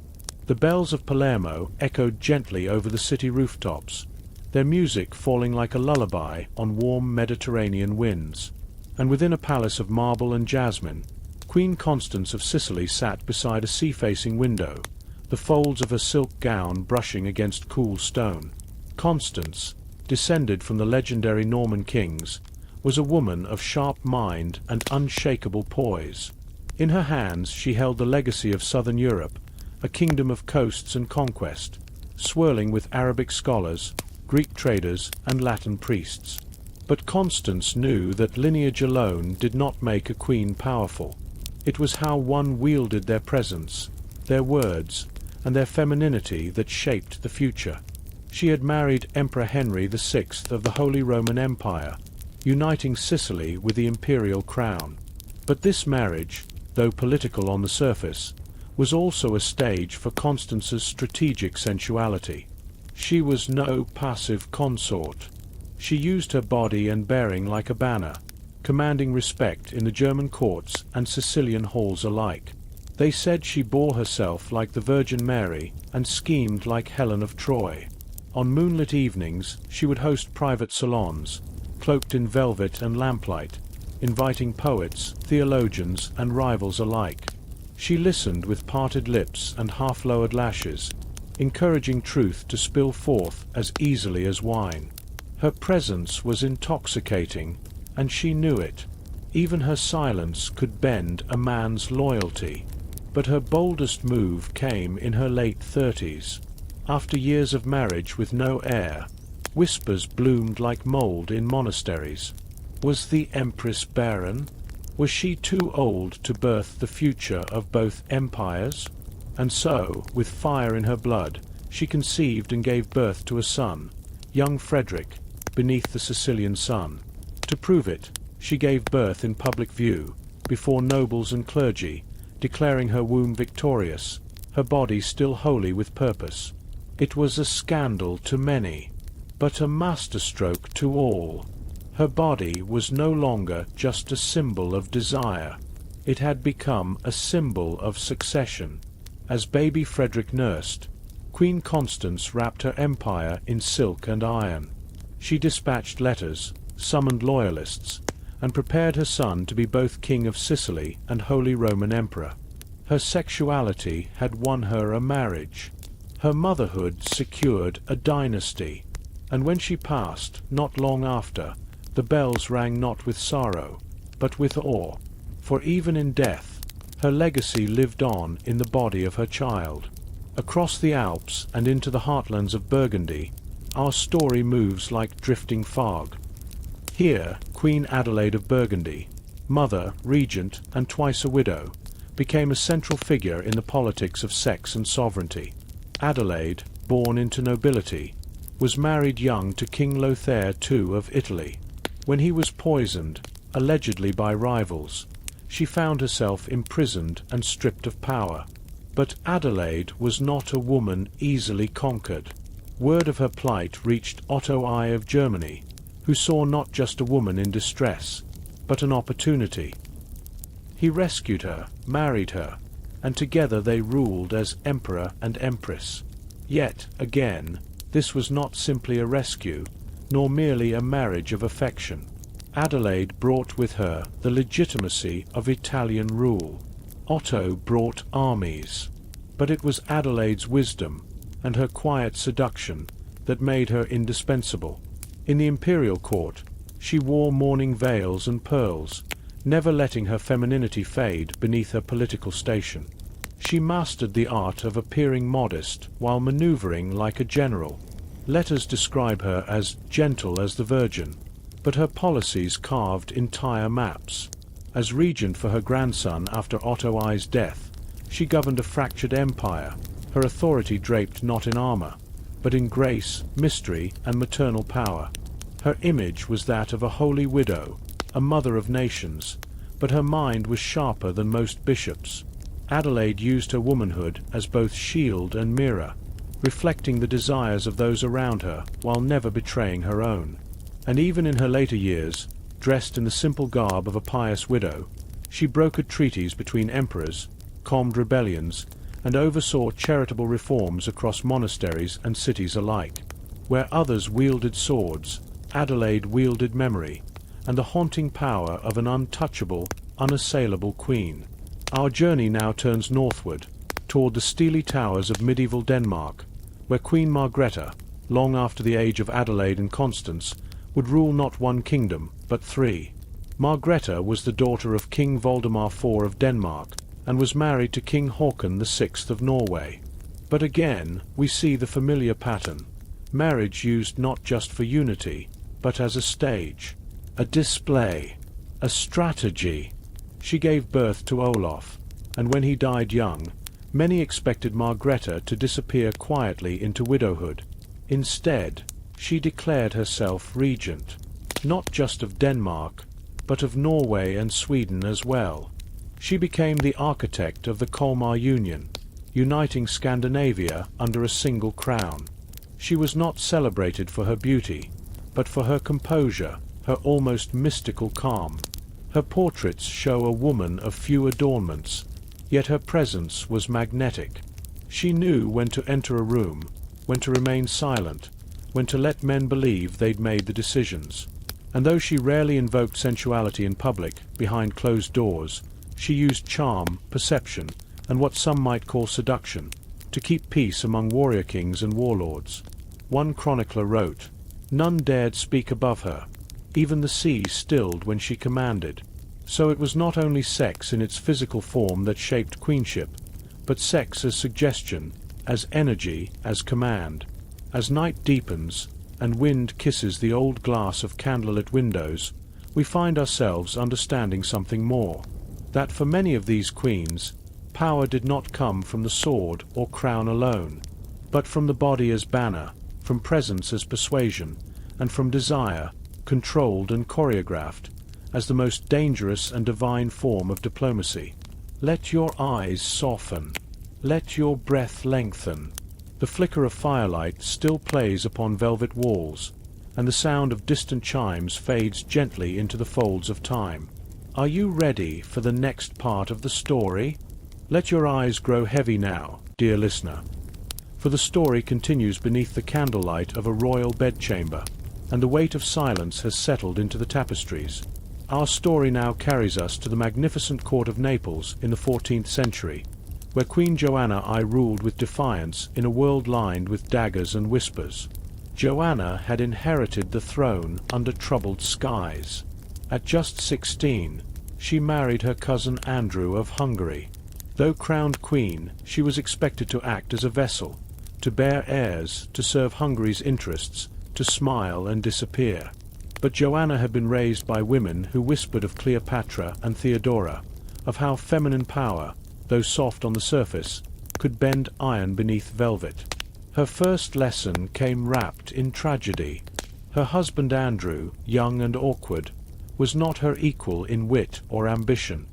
The bells of Palermo echoed gently over the city rooftops, their music falling like a lullaby on warm Mediterranean winds. And within a palace of marble and jasmine, Queen Constance of Sicily sat beside a sea-facing window, the folds of her silk gown brushing against cool stone. Constance, descended from the legendary Norman kings, was a woman of sharp mind and unshakable poise. In her hands she held the legacy of southern Europe, a kingdom of coasts and conquest, swirling with Arabic scholars, Greek traders, and Latin priests. But Constance knew that lineage alone did not make a queen powerful. It was how one wielded their presence, their words, and their femininity that shaped the future. She had married Emperor Henry VI of the Holy Roman Empire, uniting Sicily with the imperial crown. But this marriage, though political on the surface, was also a stage for Constance's strategic sensuality. She was no passive consort. She used her body and bearing like a banner, commanding respect in the German courts and Sicilian halls alike. They said she bore herself like the Virgin Mary and schemed like Helen of Troy. On moonlit evenings she would host private salons, cloaked in velvet and lamplight, inviting poets, theologians, and rivals alike. She listened with parted lips and half-lowered lashes, encouraging truth to spill forth as easily as wine. Her presence was intoxicating, and she knew it. Even her silence could bend a man's loyalty. But her boldest move came in her late 30s. After years of marriage with no heir, whispers bloomed like mold in monasteries. Was the Empress barren? Was she too old to birth the future of both empires? And so, with fire in her blood, she conceived and gave birth to a son, young Frederick, beneath the Sicilian sun. To prove it, she gave birth in public view, before nobles and clergy, declaring her womb victorious, her body still holy with purpose. It was a scandal to many, but a masterstroke to all. Her body was no longer just a symbol of desire. It had become a symbol of succession. As baby Frederick nursed, Queen Constance wrapped her empire in silk and iron. She dispatched letters, summoned loyalists, and prepared her son to be both King of Sicily and Holy Roman Emperor. Her sexuality had won her a marriage. Her motherhood secured a dynasty. And when she passed, not long after, the bells rang not with sorrow, but with awe. For even in death, her legacy lived on in the body of her child. Across the Alps and into the heartlands of Burgundy, our story moves like drifting fog. Here, Queen Adelaide of Burgundy, mother, regent, and twice a widow, became a central figure in the politics of sex and sovereignty. Adelaide, born into nobility, was married young to King Lothair II of Italy. When he was poisoned, allegedly by rivals, she found herself imprisoned and stripped of power. But Adelaide was not a woman easily conquered. Word of her plight reached Otto I of Germany, who saw not just a woman in distress, but an opportunity. He rescued her, married her, and together they ruled as emperor and empress. Yet, again, this was not simply a rescue, nor merely a marriage of affection. Adelaide brought with her the legitimacy of Italian rule. Otto brought armies. But it was Adelaide's wisdom and her quiet seduction that made her indispensable. In the imperial court, she wore mourning veils and pearls, never letting her femininity fade beneath her political station. She mastered the art of appearing modest while maneuvering like a general. Letters describe her as gentle as the Virgin, but her policies carved entire maps. As regent for her grandson after Otto I's death, she governed a fractured empire, her authority draped not in armor, but in grace, mystery, and maternal power. Her image was that of a holy widow, a mother of nations, but her mind was sharper than most bishops. Adelaide used her womanhood as both shield and mirror, reflecting the desires of those around her while never betraying her own. And even in her later years, dressed in the simple garb of a pious widow, she brokered treaties between emperors, calmed rebellions, and oversaw charitable reforms across monasteries and cities alike. Where others wielded swords, Adelaide wielded memory, and the haunting power of an untouchable, unassailable queen. Our journey now turns northward, toward the steely towers of medieval Denmark, where Queen Margrethe, long after the age of Adelaide and Constance, would rule not one kingdom, but three. Margrethe was the daughter of King Valdemar IV of Denmark, and was married to King Haakon VI of Norway. But again, we see the familiar pattern. Marriage used not just for unity, but as a stage, a display, a strategy. She gave birth to Olaf, and when he died young, many expected Margrethe to disappear quietly into widowhood. Instead, she declared herself regent, not just of Denmark, but of Norway and Sweden as well. She became the architect of the Kalmar Union, uniting Scandinavia under a single crown. She was not celebrated for her beauty, but for her composure, her almost mystical calm. Her portraits show a woman of few adornments, yet her presence was magnetic. She knew when to enter a room, when to remain silent, when to let men believe they'd made the decisions. And though she rarely invoked sensuality in public, behind closed doors, she used charm, perception, and what some might call seduction, to keep peace among warrior kings and warlords. One chronicler wrote, "None dared speak above her. Even the sea stilled when she commanded." So it was not only sex in its physical form that shaped queenship, but sex as suggestion, as energy, as command. As night deepens, and wind kisses the old glass of candlelit windows, we find ourselves understanding something more. That for many of these queens, power did not come from the sword or crown alone, but from the body as banner, from presence as persuasion, and from desire, controlled and choreographed, as the most dangerous and divine form of diplomacy. Let your eyes soften. Let your breath lengthen. The flicker of firelight still plays upon velvet walls, and the sound of distant chimes fades gently into the folds of time. Are you ready for the next part of the story? Let your eyes grow heavy now, dear listener, for the story continues beneath the candlelight of a royal bedchamber, and the weight of silence has settled into the tapestries. Our story now carries us to the magnificent court of Naples in the 14th century, where Queen Joanna I ruled with defiance in a world lined with daggers and whispers. Joanna had inherited the throne under troubled skies. At just 16, she married her cousin Andrew of Hungary. Though crowned queen, she was expected to act as a vessel, to bear heirs, to serve Hungary's interests, to smile and disappear. But Joanna had been raised by women who whispered of Cleopatra and Theodora, of how feminine power, though soft on the surface, could bend iron beneath velvet. Her first lesson came wrapped in tragedy. Her husband Andrew, young and awkward, was not her equal in wit or ambition,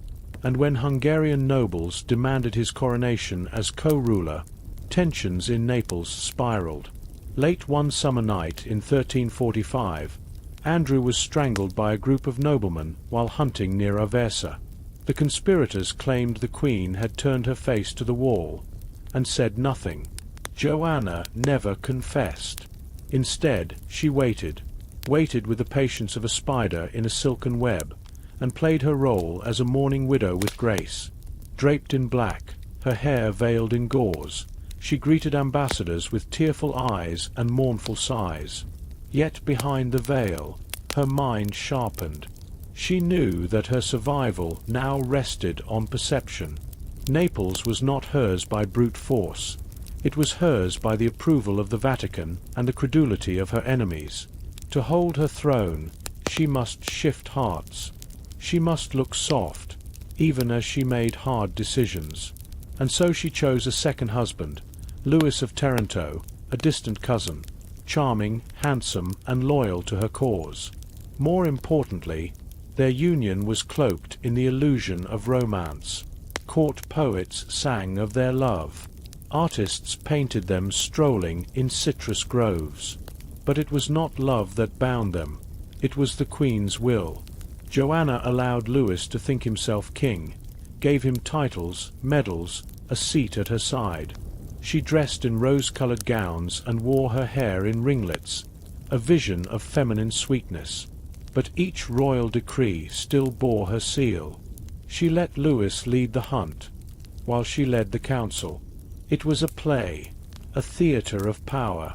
and when Hungarian nobles demanded his coronation as co-ruler, tensions in Naples spiraled. Late one summer night in 1345, Andrew was strangled by a group of noblemen while hunting near Aversa. The conspirators claimed the queen had turned her face to the wall and said nothing. Joanna never confessed. Instead, she waited with the patience of a spider in a silken web, and played her role as a mourning widow with grace. Draped in black, her hair veiled in gauze, she greeted ambassadors with tearful eyes and mournful sighs. Yet behind the veil, her mind sharpened. She knew that her survival now rested on perception. Naples was not hers by brute force. It was hers by the approval of the Vatican and the credulity of her enemies. To hold her throne, she must shift hearts. She must look soft, even as she made hard decisions. And so she chose a second husband, Louis of Taranto, a distant cousin, charming, handsome, and loyal to her cause. More importantly, their union was cloaked in the illusion of romance. Court poets sang of their love. Artists painted them strolling in citrus groves. But it was not love that bound them. It was the queen's will. Joanna allowed Louis to think himself king, gave him titles, medals, a seat at her side. She dressed in rose-colored gowns and wore her hair in ringlets, a vision of feminine sweetness. But each royal decree still bore her seal. She let Louis lead the hunt, while she led the council. It was a play, a theatre of power.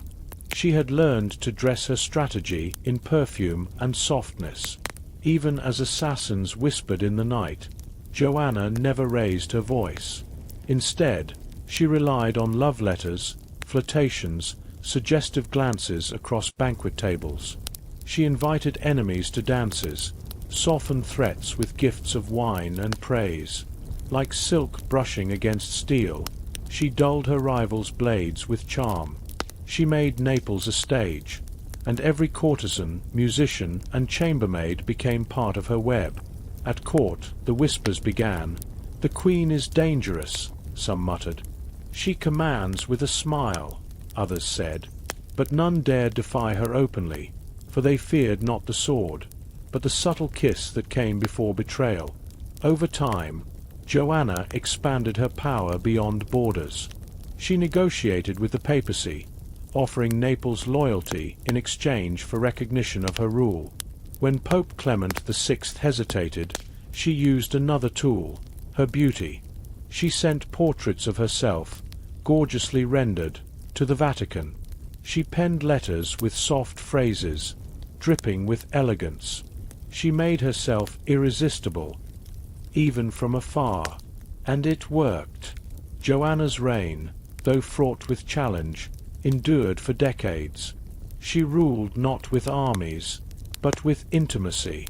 She had learned to dress her strategy in perfume and softness. Even as assassins whispered in the night, Joanna never raised her voice. Instead, she relied on love letters, flirtations, suggestive glances across banquet tables. She invited enemies to dances, softened threats with gifts of wine and praise. Like silk brushing against steel, she dulled her rivals' blades with charm. She made Naples a stage, and every courtesan, musician, and chambermaid became part of her web. At court, the whispers began. "The queen is dangerous," some muttered. "She commands with a smile," others said. But none dared defy her openly, for they feared not the sword, but the subtle kiss that came before betrayal. Over time, Joanna expanded her power beyond borders. She negotiated with the papacy, offering Naples loyalty in exchange for recognition of her rule. When Pope Clement VI hesitated, she used another tool, her beauty. She sent portraits of herself, gorgeously rendered, to the Vatican. She penned letters with soft phrases, dripping with elegance. She made herself irresistible, even from afar. And it worked. Joanna's reign, though fraught with challenge, endured for decades. She ruled not with armies, but with intimacy.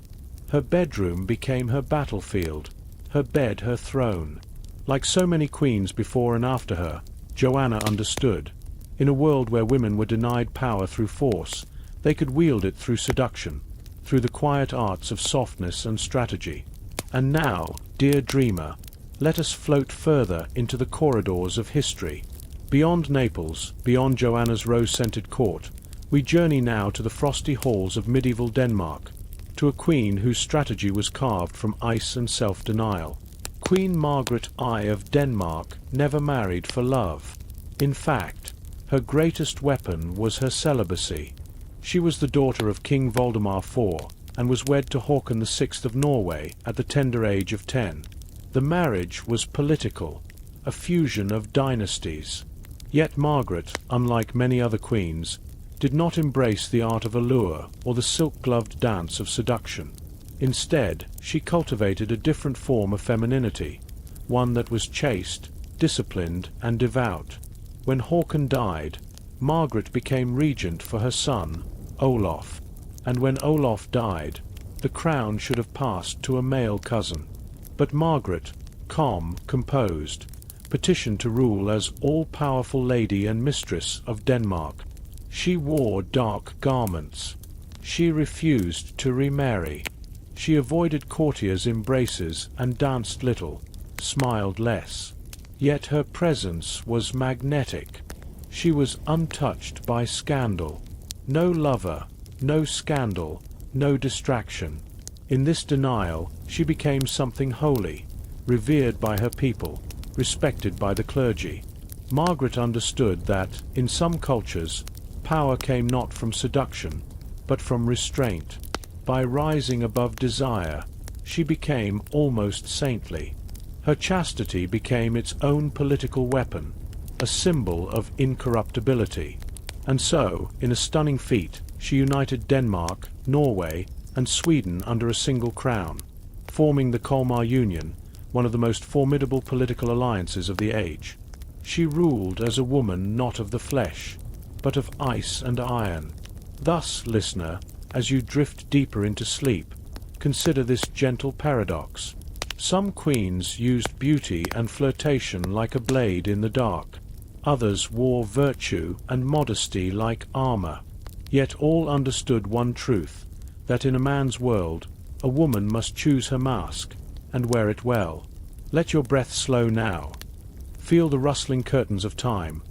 Her bedroom became her battlefield, her bed her throne. Like so many queens before and after her, Joanna understood. In a world where women were denied power through force, they could wield it through seduction, through the quiet arts of softness and strategy. And now, dear dreamer, let us float further into the corridors of history. Beyond Naples, beyond Joanna's rose-scented court, we journey now to the frosty halls of medieval Denmark, to a queen whose strategy was carved from ice and self-denial. Queen Margaret I of Denmark never married for love. In fact, her greatest weapon was her celibacy. She was the daughter of King Valdemar IV, and was wed to Håkon VI of Norway at the tender age of 10. The marriage was political, a fusion of dynasties. Yet Margaret, unlike many other queens, did not embrace the art of allure or the silk-gloved dance of seduction. Instead, she cultivated a different form of femininity, one that was chaste, disciplined, and devout. When Håkon died, Margaret became regent for her son, Olaf, and when Olaf died, the crown should have passed to a male cousin. But Margaret, calm, composed, petitioned to rule as all-powerful lady and mistress of Denmark. She wore dark garments. She refused to remarry. She avoided courtiers' embraces and danced little, smiled less. Yet her presence was magnetic. She was untouched by scandal. No lover, no scandal, no distraction. In this denial, she became something holy, revered by her people, respected by the clergy. Margaret understood that, in some cultures, power came not from seduction, but from restraint. By rising above desire, she became almost saintly. Her chastity became its own political weapon, a symbol of incorruptibility. And so, in a stunning feat, she united Denmark, Norway, and Sweden under a single crown, forming the Kalmar Union, one of the most formidable political alliances of the age. She ruled as a woman not of the flesh, but of ice and iron. Thus, listener, as you drift deeper into sleep, consider this gentle paradox. Some queens used beauty and flirtation like a blade in the dark. Others wore virtue and modesty like armor. Yet all understood one truth, that in a man's world, a woman must choose her mask, and wear it well. Let your breath slow now. Feel the rustling curtains of time,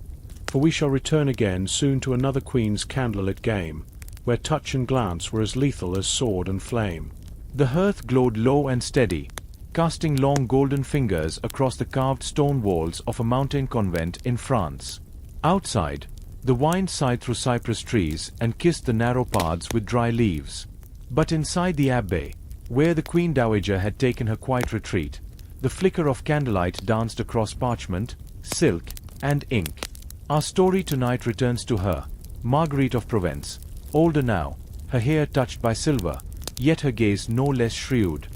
for we shall return again soon to another queen's candlelit game, where touch and glance were as lethal as sword and flame. The hearth glowed low and steady, casting long golden fingers across the carved stone walls of a mountain convent in France. Outside, the wind sighed through cypress trees and kissed the narrow paths with dry leaves. But inside the abbey, where the Queen Dowager had taken her quiet retreat, the flicker of candlelight danced across parchment, silk, and ink. Our story tonight returns to her, Marguerite of Provence, older now, her hair touched by silver, yet her gaze no less shrewd.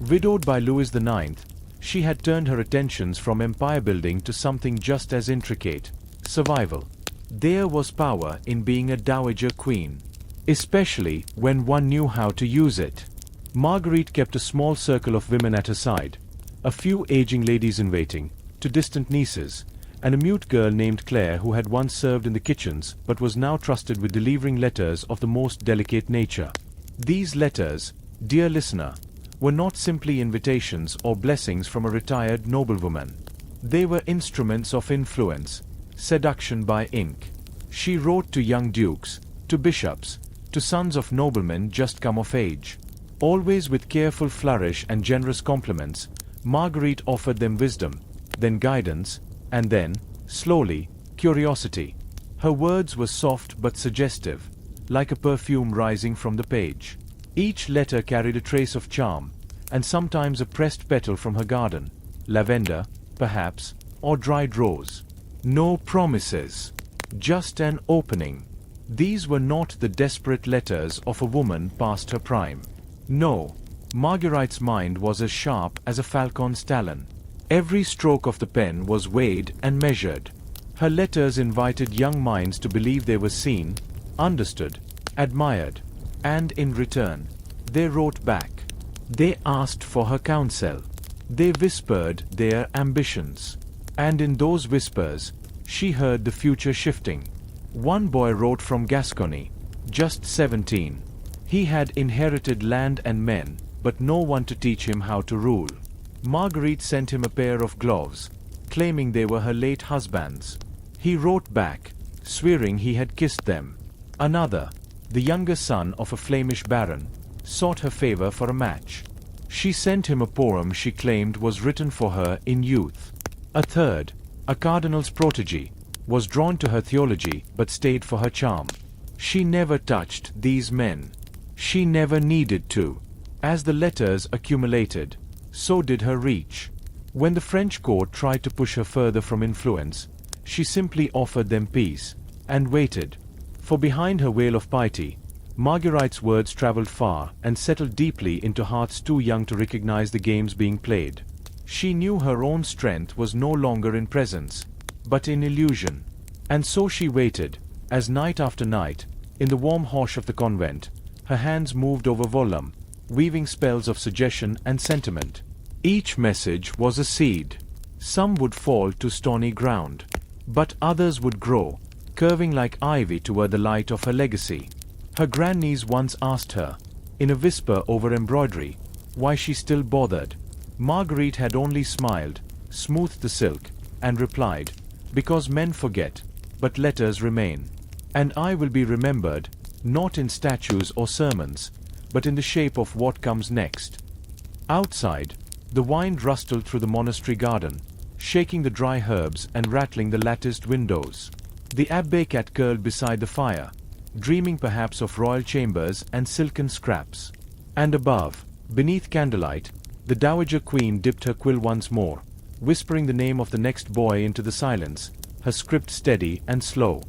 Widowed by Louis IX, she had turned her attentions from empire building to something just as intricate: survival. There was power in being a dowager queen, especially when one knew how to use it. Marguerite kept a small circle of women at her side, a few aging ladies-in-waiting, two distant nieces, and a mute girl named Claire who had once served in the kitchens but was now trusted with delivering letters of the most delicate nature. These letters, dear listener, were not simply invitations or blessings from a retired noblewoman. They were instruments of influence, seduction by ink. She wrote to young dukes, to bishops, to sons of noblemen just come of age. Always with careful flourish and generous compliments, Marguerite offered them wisdom, then guidance, and then, slowly, curiosity. Her words were soft but suggestive, like a perfume rising from the page. Each letter carried a trace of charm, and sometimes a pressed petal from her garden, lavender, perhaps, or dried rose. No promises, just an opening. These were not the desperate letters of a woman past her prime. No, Marguerite's mind was as sharp as a falcon's talon. Every stroke of the pen was weighed and measured. Her letters invited young minds to believe they were seen, understood, admired, and in return, they wrote back. They asked for her counsel. They whispered their ambitions. And in those whispers, she heard the future shifting, One boy wrote from Gascony, just 17. He had inherited land and men, but no one to teach him how to rule. Marguerite sent him a pair of gloves, claiming they were her late husband's. He wrote back, swearing he had kissed them. Another, the younger son of a Flemish baron, sought her favor for a match. She sent him a poem she claimed was written for her in youth. A third, a cardinal's protégé, was drawn to her theology but stayed for her charm. She never touched these men. She never needed to. As the letters accumulated, so did her reach. When the French court tried to push her further from influence, she simply offered them peace, and waited. For behind her veil of piety, Marguerite's words traveled far and settled deeply into hearts too young to recognize the games being played. She knew her own strength was no longer in presence, but in illusion. And so she waited, as night after night, in the warm hush of the convent, her hands moved over volume, weaving spells of suggestion and sentiment. Each message was a seed. Some would fall to stony ground, but others would grow, curving like ivy toward the light of her legacy. Her grandniece once asked her, in a whisper over embroidery, why she still bothered. Marguerite had only smiled, smoothed the silk, and replied, "Because men forget, but letters remain. And I will be remembered, not in statues or sermons, but in the shape of what comes next." Outside, the wind rustled through the monastery garden, shaking the dry herbs and rattling the latticed windows. The abbé cat curled beside the fire, dreaming perhaps of royal chambers and silken scraps. And above, beneath candlelight, the dowager queen dipped her quill once more, whispering the name of the next boy into the silence, her script steady and slow.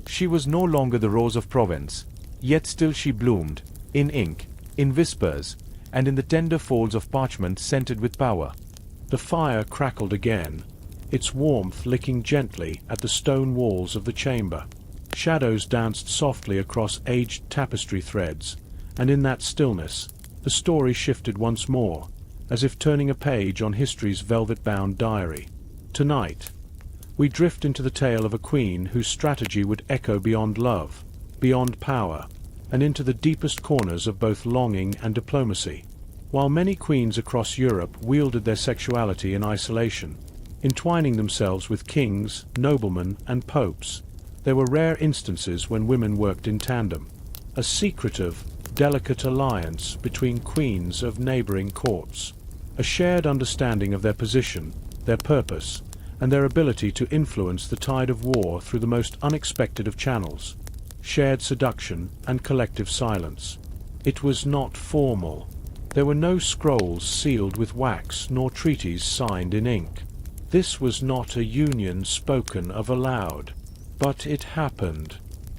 She was no longer the Rose of Provence, yet still she bloomed, in ink, in whispers, and in the tender folds of parchment scented with power. The fire crackled again, its warmth licking gently at the stone walls of the chamber. Shadows danced softly across aged tapestry threads, and in that stillness, the story shifted once more, as if turning a page on history's velvet-bound diary. Tonight, we drift into the tale of a queen whose strategy would echo beyond love, beyond power, and into the deepest corners of both longing and diplomacy. While many queens across Europe wielded their sexuality in isolation, entwining themselves with kings, noblemen, and popes, there were rare instances when women worked in tandem, a secretive, delicate alliance between queens of neighboring courts, a shared understanding of their position, their purpose, and their ability to influence the tide of war through the most unexpected of channels, shared seduction and collective silence. It was not formal. There were no scrolls sealed with wax nor treaties signed in ink. This was not a union spoken of aloud. But it happened.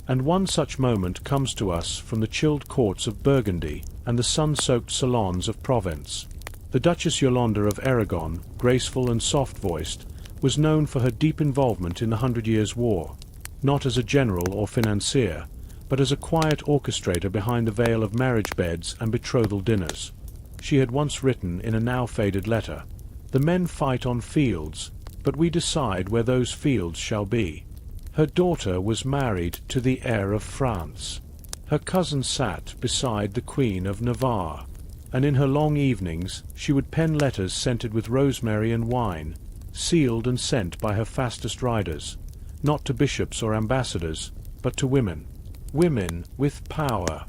And one such moment comes to us from the chilled courts of Burgundy and the sun-soaked salons of Provence. The Duchess Yolande of Aragon, graceful and soft-voiced, was known for her deep involvement in the 100 Years' War, not as a general or financier, but as a quiet orchestrator behind the veil of marriage beds and betrothal dinners. She had once written in a now-faded letter, "The men fight on fields, but we decide where those fields shall be." Her daughter was married to the heir of France. Her cousin sat beside the Queen of Navarre, and in her long evenings she would pen letters scented with rosemary and wine, sealed and sent by her fastest riders, not to bishops or ambassadors, but to women. Women with power.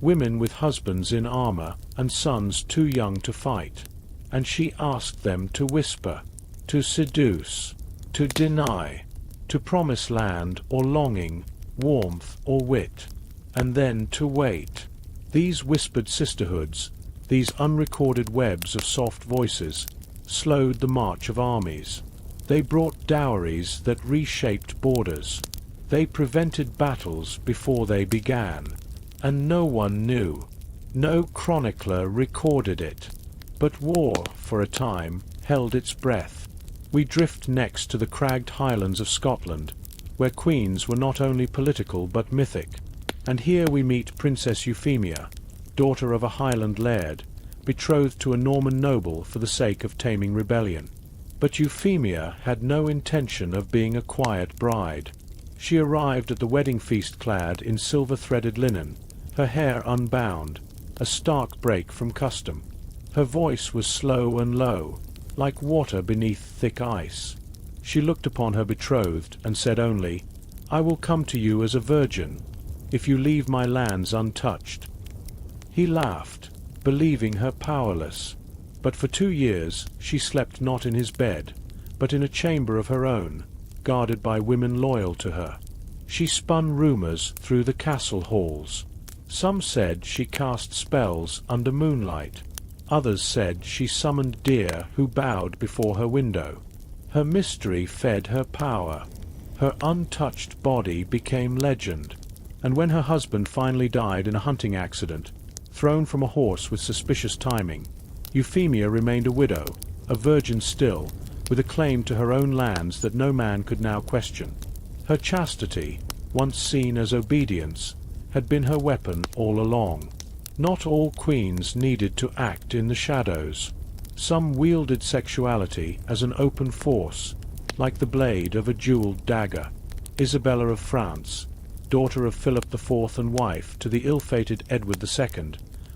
Women with husbands in armor and sons too young to fight. And she asked them to whisper, to seduce, to deny, to promise land or longing, warmth or wit, and then to wait. These whispered sisterhoods, these unrecorded webs of soft voices, slowed the march of armies. They brought dowries that reshaped borders. They prevented battles before they began. And no one knew. No chronicler recorded it. But war, for a time, held its breath. We drift next to the cragged highlands of Scotland, where queens were not only political but mythic. And here we meet Princess Euphemia, daughter of a Highland laird, betrothed to a Norman noble for the sake of taming rebellion. But Euphemia had no intention of being a quiet bride. She arrived at the wedding feast clad in silver-threaded linen, her hair unbound, a stark break from custom. Her voice was slow and low, like water beneath thick ice. She looked upon her betrothed and said only, "I will come to you as a virgin, if you leave my lands untouched." He laughed, believing her powerless. But for 2 years she slept not in his bed, but in a chamber of her own, guarded by women loyal to her. She spun rumors through the castle halls. Some said she cast spells under moonlight. Others said she summoned deer who bowed before her window. Her mystery fed her power. Her untouched body became legend. And when her husband finally died in a hunting accident, thrown from a horse with suspicious timing, Euphemia remained a widow, a virgin still, with a claim to her own lands that no man could now question. Her chastity, once seen as obedience, had been her weapon all along. Not all queens needed to act in the shadows. Some wielded sexuality as an open force, like the blade of a jeweled dagger. Isabella of France, daughter of Philip IV and wife to the ill-fated Edward II,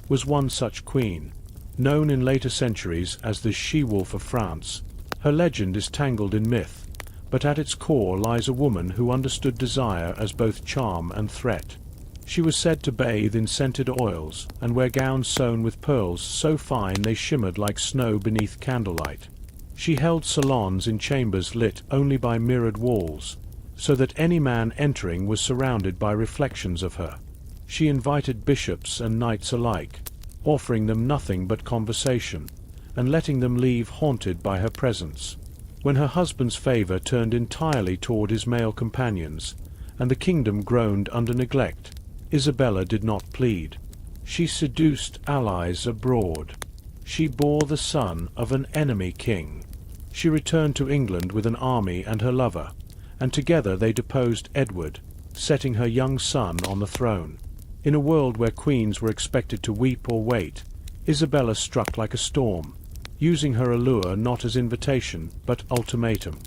was one such queen, known in later centuries as the she-wolf of France. Her legend is tangled in myth, but at its core lies a woman who understood desire as both charm and threat. She was said to bathe in scented oils and wear gowns sewn with pearls so fine they shimmered like snow beneath candlelight. She held salons in chambers lit only by mirrored walls, so that any man entering was surrounded by reflections of her. She invited bishops and knights alike, offering them nothing but conversation, and letting them leave haunted by her presence. When her husband's favor turned entirely toward his male companions, and the kingdom groaned under neglect, Isabella did not plead. She seduced allies abroad. She bore the son of an enemy king. She returned to England with an army and her lover, and together they deposed Edward, setting her young son on the throne. In a world where queens were expected to weep or wait, Isabella struck like a storm, using her allure not as invitation but ultimatum.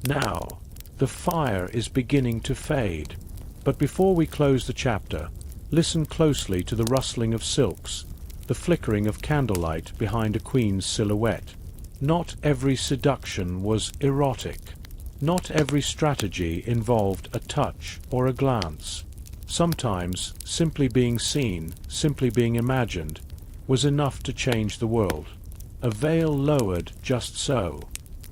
Now, the fire is beginning to fade. But before we close the chapter, listen closely to the rustling of silks, the flickering of candlelight behind a queen's silhouette. Not every seduction was erotic. Not every strategy involved a touch or a glance. Sometimes simply being seen, simply being imagined, was enough to change the world. A veil lowered just so,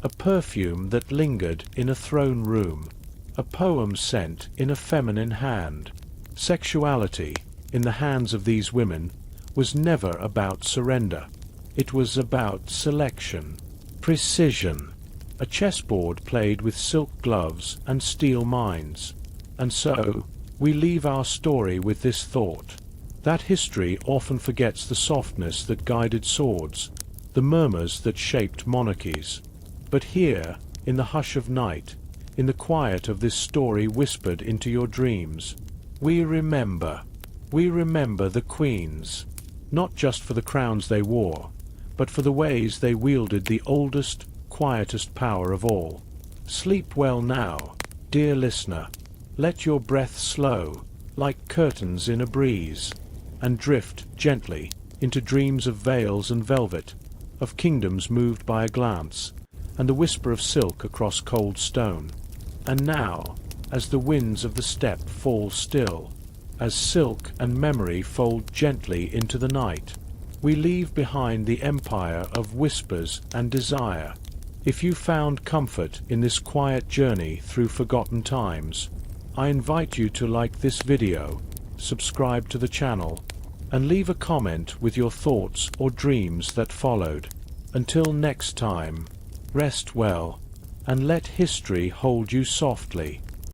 a perfume that lingered in a throne room, a poem sent in a feminine hand. Sexuality, in the hands of these women, was never about surrender. It was about selection, precision, a chessboard played with silk gloves and steel minds. And so, we leave our story with this thought, that history often forgets the softness that guided swords, the murmurs that shaped monarchies. But here, in the hush of night, in the quiet of this story whispered into your dreams, we remember the queens, not just for the crowns they wore, but for the ways they wielded the oldest, quietest power of all. Sleep well now, dear listener. Let your breath slow, like curtains in a breeze, and drift gently into dreams of veils and velvet, of kingdoms moved by a glance, and the whisper of silk across cold stone. And now, as the winds of the steppe fall still, as silk and memory fold gently into the night, we leave behind the empire of whispers and desire. If you found comfort in this quiet journey through forgotten times, I invite you to like this video, subscribe to the channel, and leave a comment with your thoughts or dreams that followed. Until next time, rest well, and let history hold you softly.